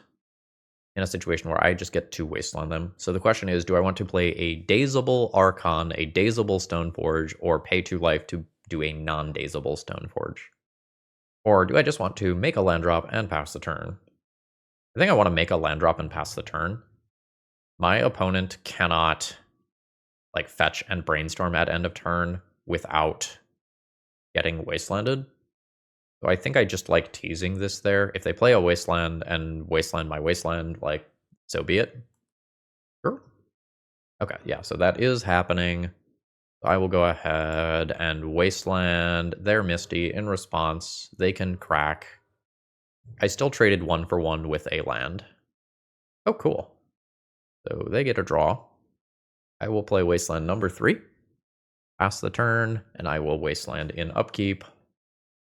in a situation where I just get to wasteland them. So the question is, do I want to play a dazable Archon, a dazable Stoneforge, or pay 2 life to do a non-dazable Stoneforge? Or do I just want to make a land drop and pass the turn? I think I want to make a land drop and pass the turn. My opponent cannot like fetch and brainstorm at end of turn without getting wastelanded. So I think I just like teasing this there. If they play a wasteland and wasteland my wasteland, like, so be it. Sure. Okay, yeah, so that is happening. I will go ahead and wasteland their Misty. In response, they can crack. I still traded 1 for 1 with a land. Oh, cool. So they get a draw. I will play wasteland number 3. Pass the turn, and I will wasteland in upkeep.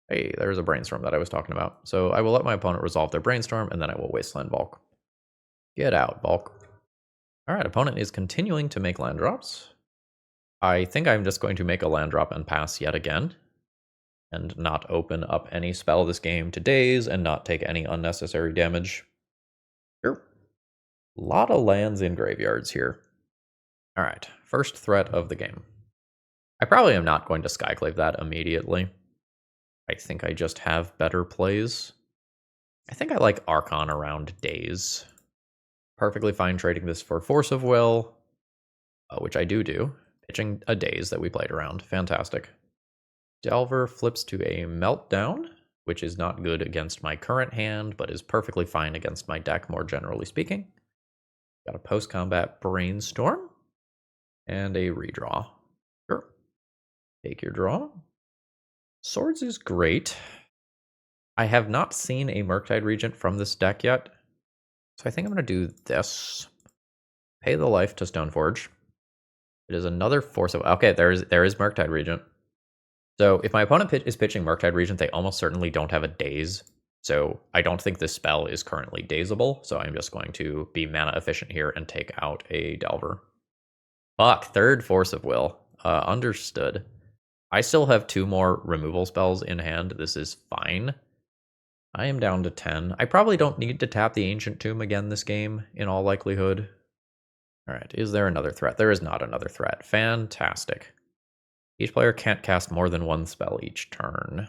Hey, there's a brainstorm that I was talking about. So I will let my opponent resolve their brainstorm, and then I will wasteland Bulk. Get out, Bulk. Alright, opponent is continuing to make land drops. I think I'm just going to make a land drop and pass yet again, and not open up any spell this game to daze, and not take any unnecessary damage. Sure. A lot of lands in graveyards here. Alright, first threat of the game. I probably am not going to Skyclave that immediately. I think I just have better plays. I think I like Archon around Daze. Perfectly fine trading this for Force of Will, which I do. Pitching a Daze that we played around. Fantastic. Delver flips to a Meltdown, which is not good against my current hand, but is perfectly fine against my deck, more generally speaking. Got a post-combat Brainstorm, and a redraw. Sure. Take your draw. Swords is great. I have not seen a Murktide Regent from this deck yet, so I think I'm going to do this. Pay the life to Stoneforge. It is another Force of... Okay, there is Murktide Regent. So if my opponent is pitching Murktide Regent, they almost certainly don't have a Daze. So I don't think this spell is currently dazeable, so I'm just going to be mana efficient here and take out a Delver. Fuck, third Force of Will. Understood. I still have 2 more removal spells in hand. This is fine. I am down to 10. I probably don't need to tap the Ancient Tomb again this game, in all likelihood. Alright, is there another threat? There is not another threat. Fantastic. Each player can't cast more than 1 spell each turn.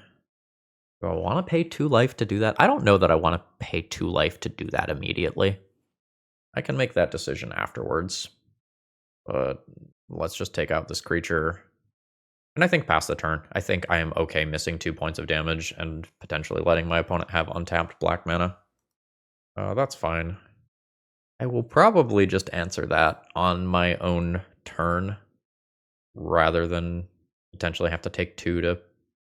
Do I want to pay 2 life to do that? I don't know that I want to pay 2 life to do that immediately. I can make that decision afterwards. But let's just take out this creature. And I think pass the turn. I think I am okay missing 2 points of damage and potentially letting my opponent have untapped black mana. That's fine. I will probably just answer that on my own turn, rather than potentially have to take 2 to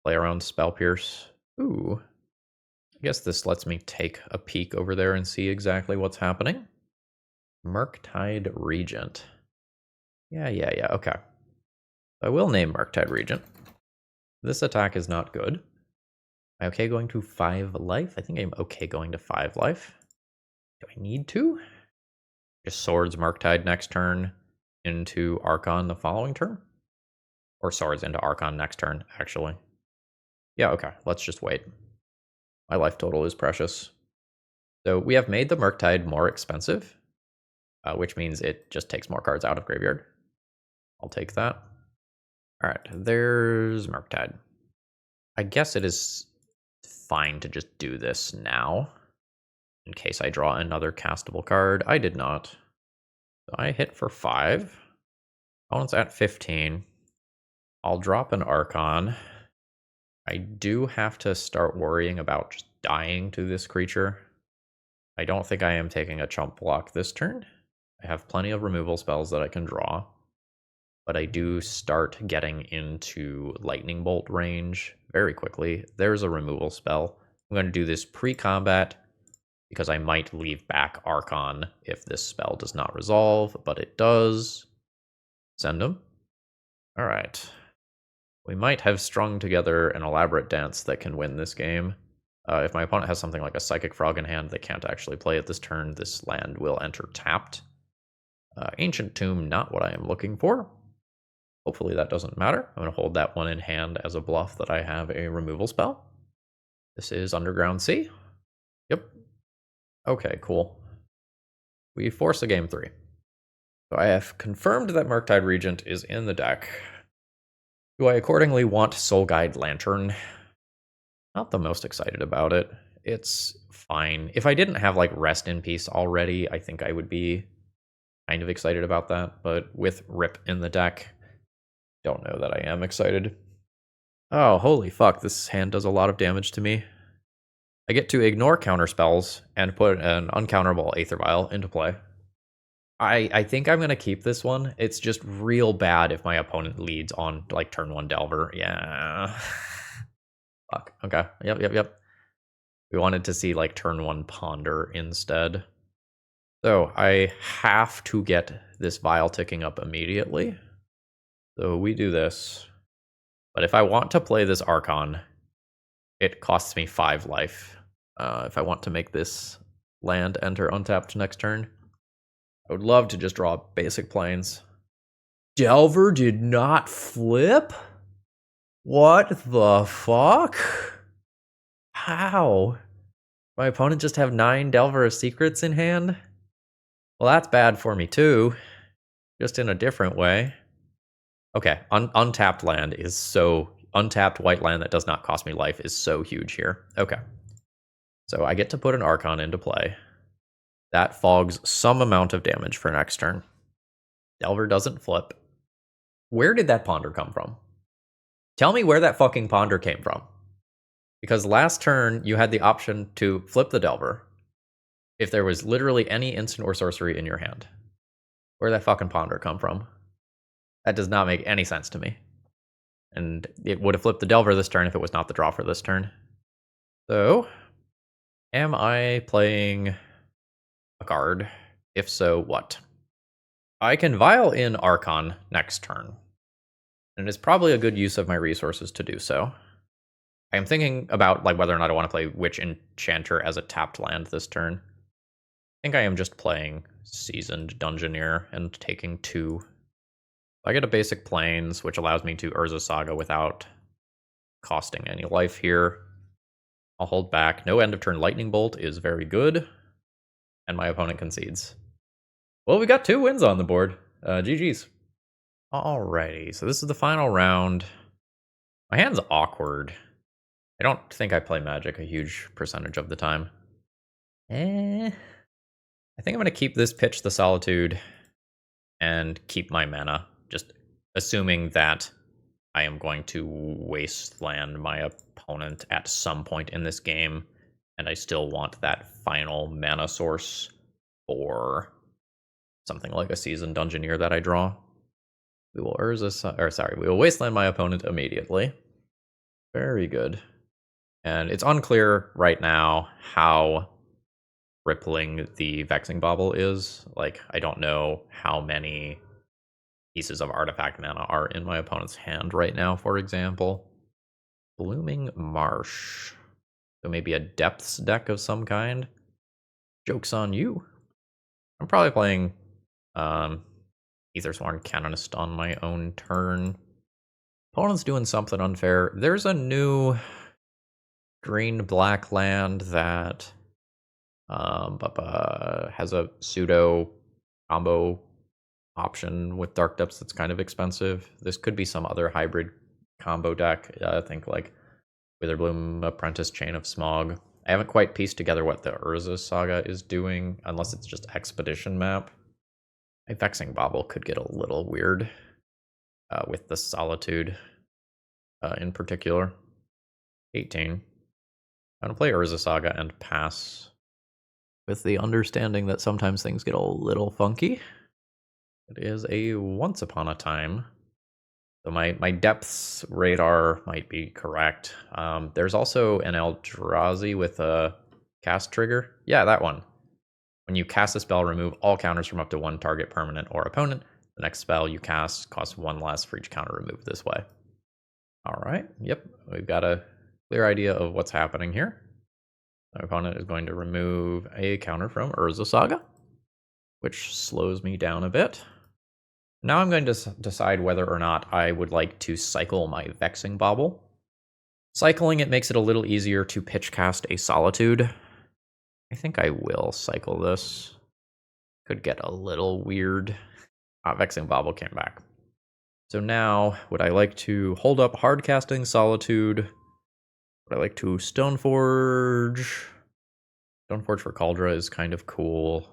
play around Spell Pierce. Ooh. I guess this lets me take a peek over there and see exactly what's happening. Murktide Regent. Yeah, okay. I will name Murktide Regent. This attack is not good. Am I okay going to 5 life? I think I'm okay going to 5 life. Do I need to? Just Swords Murktide next turn into Archon the following turn? Or Swords into Archon next turn, actually. Yeah, okay. Let's just wait. My life total is precious. So we have made the Murktide more expensive, which means it just takes more cards out of graveyard. I'll take that. Alright, there's Murktide. I guess it is fine to just do this now, in case I draw another castable card. I did not. So I hit for 5. Opponent's at 15. I'll drop an Archon. I do have to start worrying about just dying to this creature. I don't think I am taking a chump block this turn. I have plenty of removal spells that I can draw. But I do start getting into Lightning Bolt range very quickly. There's a removal spell. I'm going to do this pre-combat because I might leave back Archon if this spell does not resolve, but it does. Send him. All right. We might have strung together an elaborate dance that can win this game. If my opponent has something like a Psychic Frog in hand, they can't actually play it this turn. This land will enter tapped. Ancient Tomb, not what I am looking for. Hopefully that doesn't matter. I'm going to hold that one in hand as a bluff that I have a removal spell. This is Underground Sea. Yep. Okay, cool. We force a game 3. So I have confirmed that Murktide Regent is in the deck. Do I accordingly want Soul Guide Lantern? Not the most excited about it. It's fine. If I didn't have like Rest in Peace already, I think I would be kind of excited about that. But with Rip in the deck, don't know that I am excited. Oh, holy fuck, this hand does a lot of damage to me. I get to ignore counter spells and put an uncounterable Aether Vial into play. I think I'm going to keep this one. It's just real bad if my opponent leads on like turn 1 Delver. Yeah. Fuck. Okay. Yep. We wanted to see like turn 1 Ponder instead. So I have to get this Vial ticking up immediately. So we do this. But if I want to play this Archon, it costs me 5 life. If I want to make this land enter untapped next turn, I would love to just draw basic planes. Delver did not flip? What the fuck? How? My opponent just have 9 Delver of Secrets in hand? Well, that's bad for me too. Just in a different way. Okay, untapped land is so... Untapped white land that does not cost me life is so huge here. Okay. So I get to put an Archon into play. That fogs some amount of damage for next turn. Delver doesn't flip. Where did that Ponder come from? Tell me where that fucking Ponder came from. Because last turn, you had the option to flip the Delver if there was literally any instant or sorcery in your hand. Where'd that fucking Ponder come from? That does not make any sense to me. And it would have flipped the Delver this turn if it was not the draw for this turn. So, am I playing a card? If so, what? I can Vial in Archon next turn. And it's probably a good use of my resources to do so. I am thinking about like whether or not I want to play Witch Enchanter as a tapped land this turn. I think I am just playing Seasoned Dungeoneer and taking 2. I get a basic Plains, which allows me to Urza Saga without costing any life here. I'll hold back. No end of turn Lightning Bolt is very good. And my opponent concedes. Well, we got 2 wins on the board. GG's. Alrighty, so this is the final round. My hand's awkward. I don't think I play Magic a huge percentage of the time. I think I'm going to keep this Pitch the Solitude and keep my mana, just assuming that I am going to wasteland my opponent at some point in this game, and I still want that final mana source for something like a Seasoned Dungeoneer that I draw. We will we will wasteland my opponent immediately. Very good. And it's unclear right now how rippling the Vexing Bauble is. Like, I don't know how many pieces of artifact mana are in my opponent's hand right now, for example. Blooming Marsh. So maybe a Depths deck of some kind. Joke's on you. I'm probably playing Aethersworn Canonist on my own turn. Opponent's doing something unfair. There's a new green-black land that has a pseudo combo option with Dark Depths that's kind of expensive. This could be some other hybrid combo deck. I think like Witherbloom, Apprentice, Chain of Smog. I haven't quite pieced together what the Urza Saga is doing, unless it's just Expedition map. My Vexing Bauble could get a little weird with the Solitude in particular. 18. I'm going to play Urza Saga and pass with the understanding that sometimes things get a little funky. It is a Once Upon a Time. So my Depths radar might be correct. There's also an Eldrazi with a cast trigger. Yeah, that one. When you cast a spell, remove all counters from up to 1 target, permanent, or opponent. The next spell you cast costs 1 less for each counter removed this way. Alright, yep. We've got a clear idea of what's happening here. My opponent is going to remove a counter from Urza Saga, which slows me down a bit. Now I'm going to decide whether or not I would like to cycle my Vexing Bauble. Cycling it makes it a little easier to pitch cast a Solitude. I think I will cycle this. could get a little weird. Vexing Bauble came back. So now, would I like to hold up Hardcasting Solitude? Would I like to Stoneforge? Stoneforge for Cauldra is kind of cool.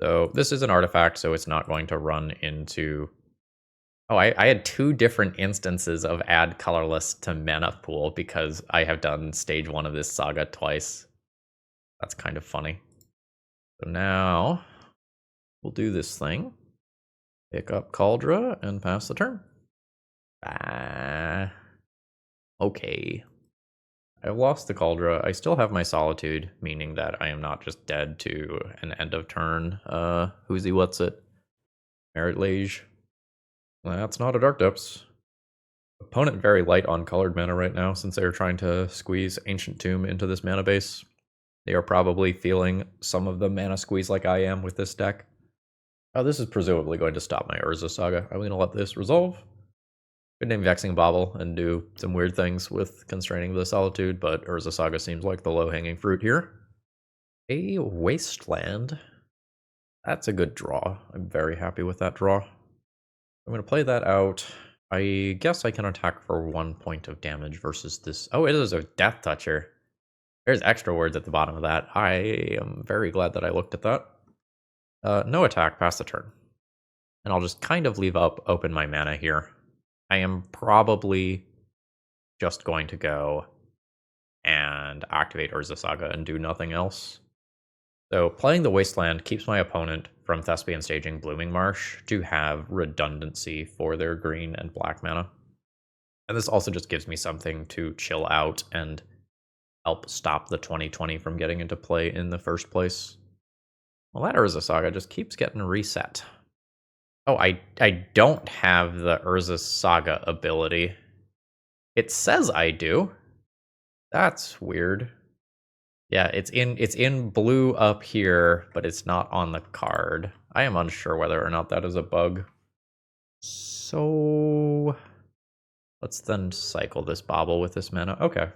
So this is an artifact, so it's not going to run into... Oh, I had 2 different instances of add colorless to mana pool because I have done stage 1 of this saga twice. That's kind of funny. So now we'll do this thing. Pick up Cauldra and pass the turn. Okay. I've lost the Cauldra. I still have my Solitude, meaning that I am not just dead to an end of turn. Who's what's it? Merit Lage. That's not a Dark Depths. Opponent very light on colored mana right now since they're trying to squeeze Ancient Tomb into this mana base. They are probably feeling some of the mana squeeze like I am with this deck. Oh, this is presumably going to stop my Urza Saga. I'm going to let this resolve. Could name Vexing Bauble and do some weird things with constraining the Solitude, but Urza Saga seems like the low-hanging fruit here. A Wasteland. That's a good draw. I'm very happy with that draw. I'm going to play that out. I guess I can attack for 1 point of damage versus this. Oh, it is a Death Toucher. There's extra words at the bottom of that. I am very glad that I looked at that. No attack, pass the turn. And I'll just kind of leave up open my mana here. I am probably just going to go and activate Urza Saga and do nothing else. So playing the Wasteland keeps my opponent from Thespian staging Blooming Marsh to have redundancy for their green and black mana. And this also just gives me something to chill out and help stop the 2020 from getting into play in the first place. Well, that Urza Saga just keeps getting reset. Oh, I don't have the Urza Saga ability. It says I do. That's weird. Yeah, it's in blue up here, but it's not on the card. I am unsure whether or not that is a bug. So let's then cycle this Bauble with this mana. Okay.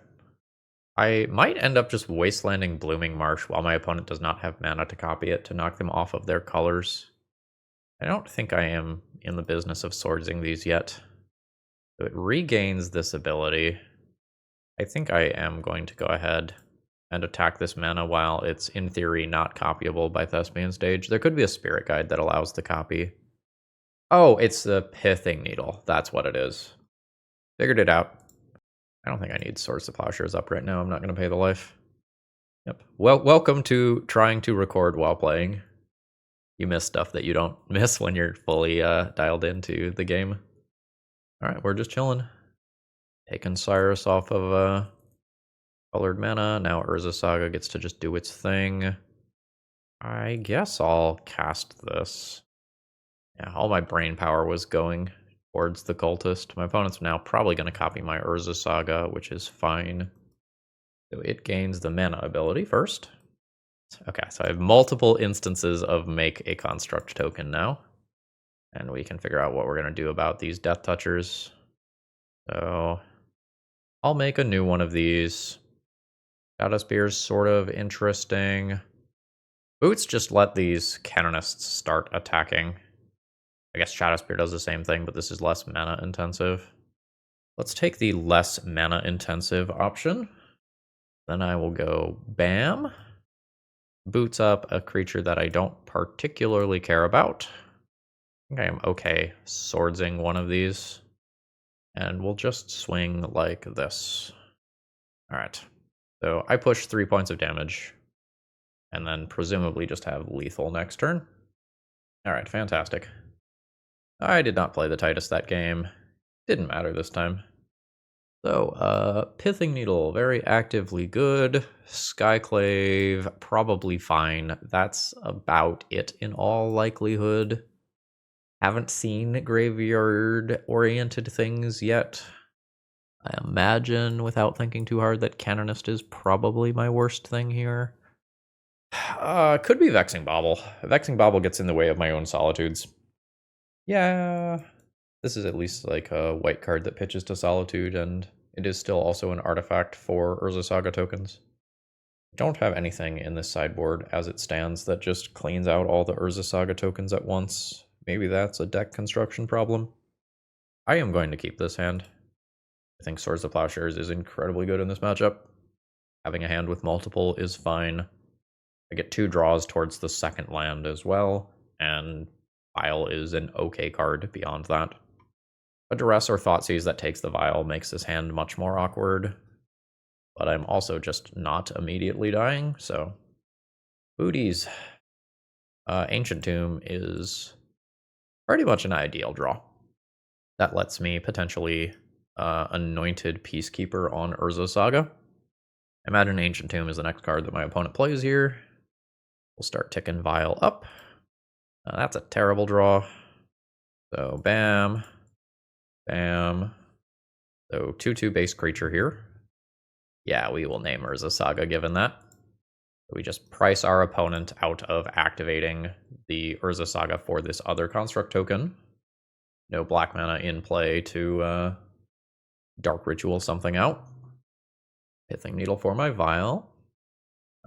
I might end up just wastelanding Blooming Marsh while my opponent does not have mana to copy it to knock them off of their colors. I don't think I am in the business of swordsing these yet. So it regains this ability. I think I am going to go ahead and attack this mana while it's in theory not copyable by Thespian Stage. There could be a Spirit Guide that allows the copy. Oh, it's the Pithing Needle. That's what it is. Figured it out. I don't think I need Swords to Plowshares up right now. I'm not going to pay the life. Yep. Well, welcome to trying to record while playing. You miss stuff that you don't miss when you're fully dialed into the game. All right, we're just chilling. Taking Cyrus off of colored mana. Now Urza Saga gets to just do its thing. I guess I'll cast this. Yeah, all my brain power was going towards the Cultist. My opponent's now probably going to copy my Urza Saga, which is fine. So it gains the mana ability first. Okay, so I have multiple instances of make a construct token now. And we can figure out what we're going to do about these Death Touchers. So I'll make a new one of these. Shadow Spear's sort of interesting. Boots just let these Canonists start attacking. I guess Shadow Spear does the same thing, but this is less mana intensive. Let's take the less mana intensive option. Then I will go bam. Boots up a creature that I don't particularly care about. I think I am okay swordsing one of these. And we'll just swing like this. Alright. So I push 3 points of damage. And then presumably just have lethal next turn. Alright, fantastic. I did not play the tightest that game. Didn't matter this time. So, Pithing Needle, very actively good. Skyclave, probably fine. That's about it in all likelihood. Haven't seen graveyard-oriented things yet. I imagine, without thinking too hard, that Canonist is probably my worst thing here. Could be Vexing Bauble. Vexing Bauble gets in the way of my own Solitudes. Yeah, this is at least like a white card that pitches to Solitude, and it is still also an artifact for Urza Saga tokens. Don't have anything in this sideboard as it stands that just cleans out all the Urza Saga tokens at once. Maybe that's a deck construction problem. I am going to keep this hand. I think Swords to Plowshares is incredibly good in this matchup. Having a hand with multiple is fine. I get 2 draws towards the second land as well, and Vial is an okay card beyond that. A Duress or Thoughtseize that takes the Vial makes this hand much more awkward, but I'm also just not immediately dying, so booties. Ancient Tomb is pretty much an ideal draw. That lets me potentially Anointed Peacekeeper on Urza Saga. Imagine Ancient Tomb is the next card that my opponent plays here. We'll start ticking Vial up. That's a terrible draw. So bam, bam. So 2/2 base creature here. Yeah, we will name Urza Saga given that. We just price our opponent out of activating the Urza Saga for this other construct token. No black mana in play to Dark Ritual something out. Pithing Needle for my Vial.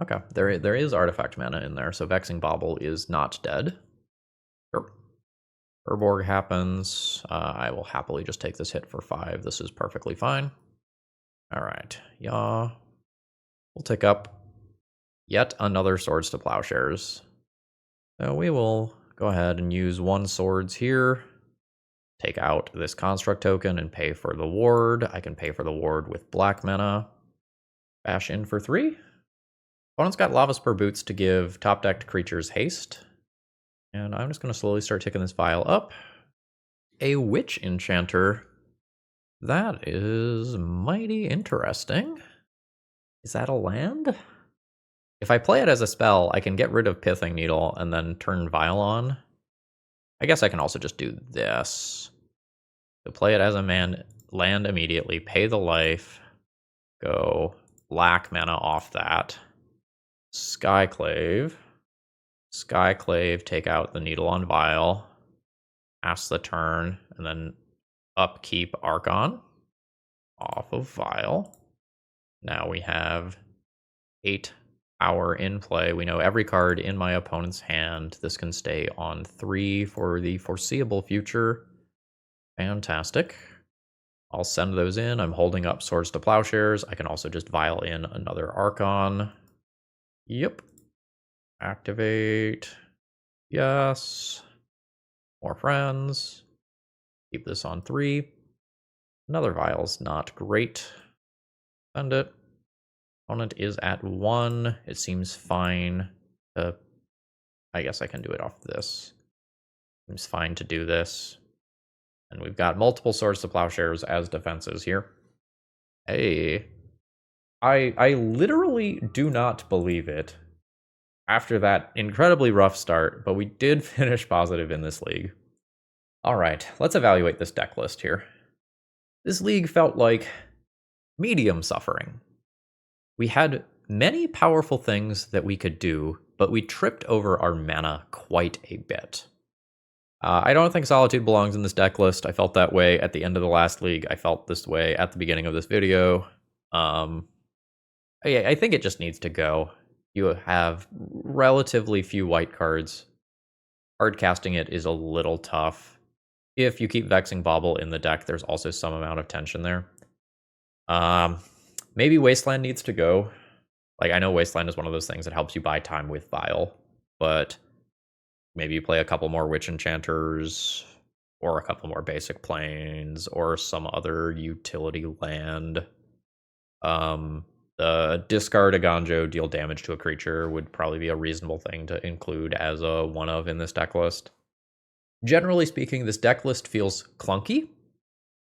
Okay, there is artifact mana in there, so Vexing Bauble is not dead. Sure. Urborg happens. I will happily just take this hit for 5. This is perfectly fine. Alright, yeah. We'll tick up yet another Swords to Plowshares. So we will go ahead and use 1 Swords here. Take out this construct token and pay for the ward. I can pay for the ward with black mana. Bash in for 3. Opponent's got Lava Spur Boots to give top decked creatures haste. And I'm just going to slowly start ticking this Vial up. A Witch Enchanter. That is mighty interesting. Is that a land? If I play it as a spell, I can get rid of Pithing Needle and then turn Vial on. I guess I can also just do this. So play it as a land immediately, pay the life, go black mana off that. Skyclave. Skyclave, take out the Needle on Vial. Pass the turn, and then upkeep Archon off of Vial. Now we have 8 power in play. We know every card in my opponent's hand. This can stay on 3 for the foreseeable future. Fantastic. I'll send those in. I'm holding up Swords to Plowshares. I can also just Vial in another Archon. Yep. Activate. Yes. More friends. Keep this on 3. Another Vial's not great. Send it. Opponent is at 1. It seems fine. I guess I can do it off this. Seems fine to do this. And we've got multiple Swords to Plowshares as defenses here. Hey. I literally do not believe it after that incredibly rough start, but we did finish positive in this league. Alright, let's evaluate this deck list here. This league felt like medium suffering. We had many powerful things that we could do, but we tripped over our mana quite a bit. I don't think Solitude belongs in this deck list. I felt that way at the end of the last league. I felt this way at the beginning of this video. I think it just needs to go. You have relatively few white cards. Hard casting it is a little tough. If you keep Vexing Bauble in the deck, there's also some amount of tension there. Maybe Wasteland needs to go. Like, I know Wasteland is one of those things that helps you buy time with Vial, but maybe you play a couple more Witch Enchanters, or a couple more basic planes, or some other utility land. The discard a Ganjo, deal damage to a creature would probably be a reasonable thing to include as a one-of in this deck list. Generally speaking, this deck list feels clunky.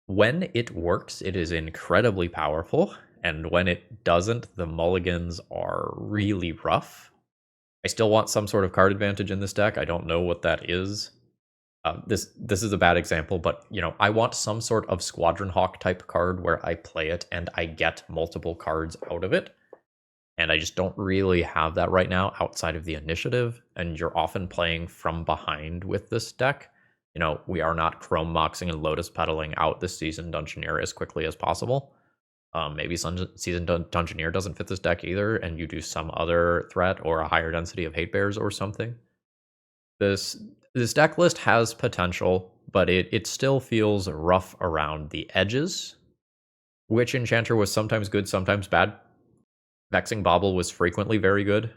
When it works, it is incredibly powerful, and when it doesn't, the mulligans are really rough. I still want some sort of card advantage in this deck. I don't know what that is. This is a bad example, but I want some sort of Squadron Hawk type card where I play it and I get multiple cards out of it. And I just don't really have that right now outside of the initiative, and you're often playing from behind with this deck. We are not Chrome Moxing and Lotus Pedaling out this season Dungeoneer as quickly as possible. Maybe Seasoned Dungeoneer doesn't fit this deck either, and you do some other threat or a higher density of hate bears or something. This deck list has potential, but it still feels rough around the edges. Witch Enchanter was sometimes good, sometimes bad. Vexing Bauble was frequently very good.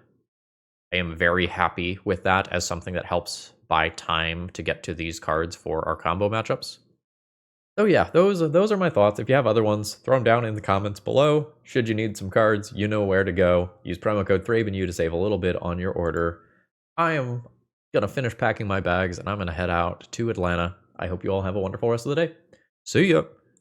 I am very happy with that as something that helps buy time to get to these cards for our combo matchups. So yeah, those are my thoughts. If you have other ones, throw them down in the comments below. Should you need some cards, you know where to go. Use promo code ThrabenU to save a little bit on your order. I am going to finish packing my bags, and I'm going to head out to Atlanta. I hope you all have a wonderful rest of the day. See ya!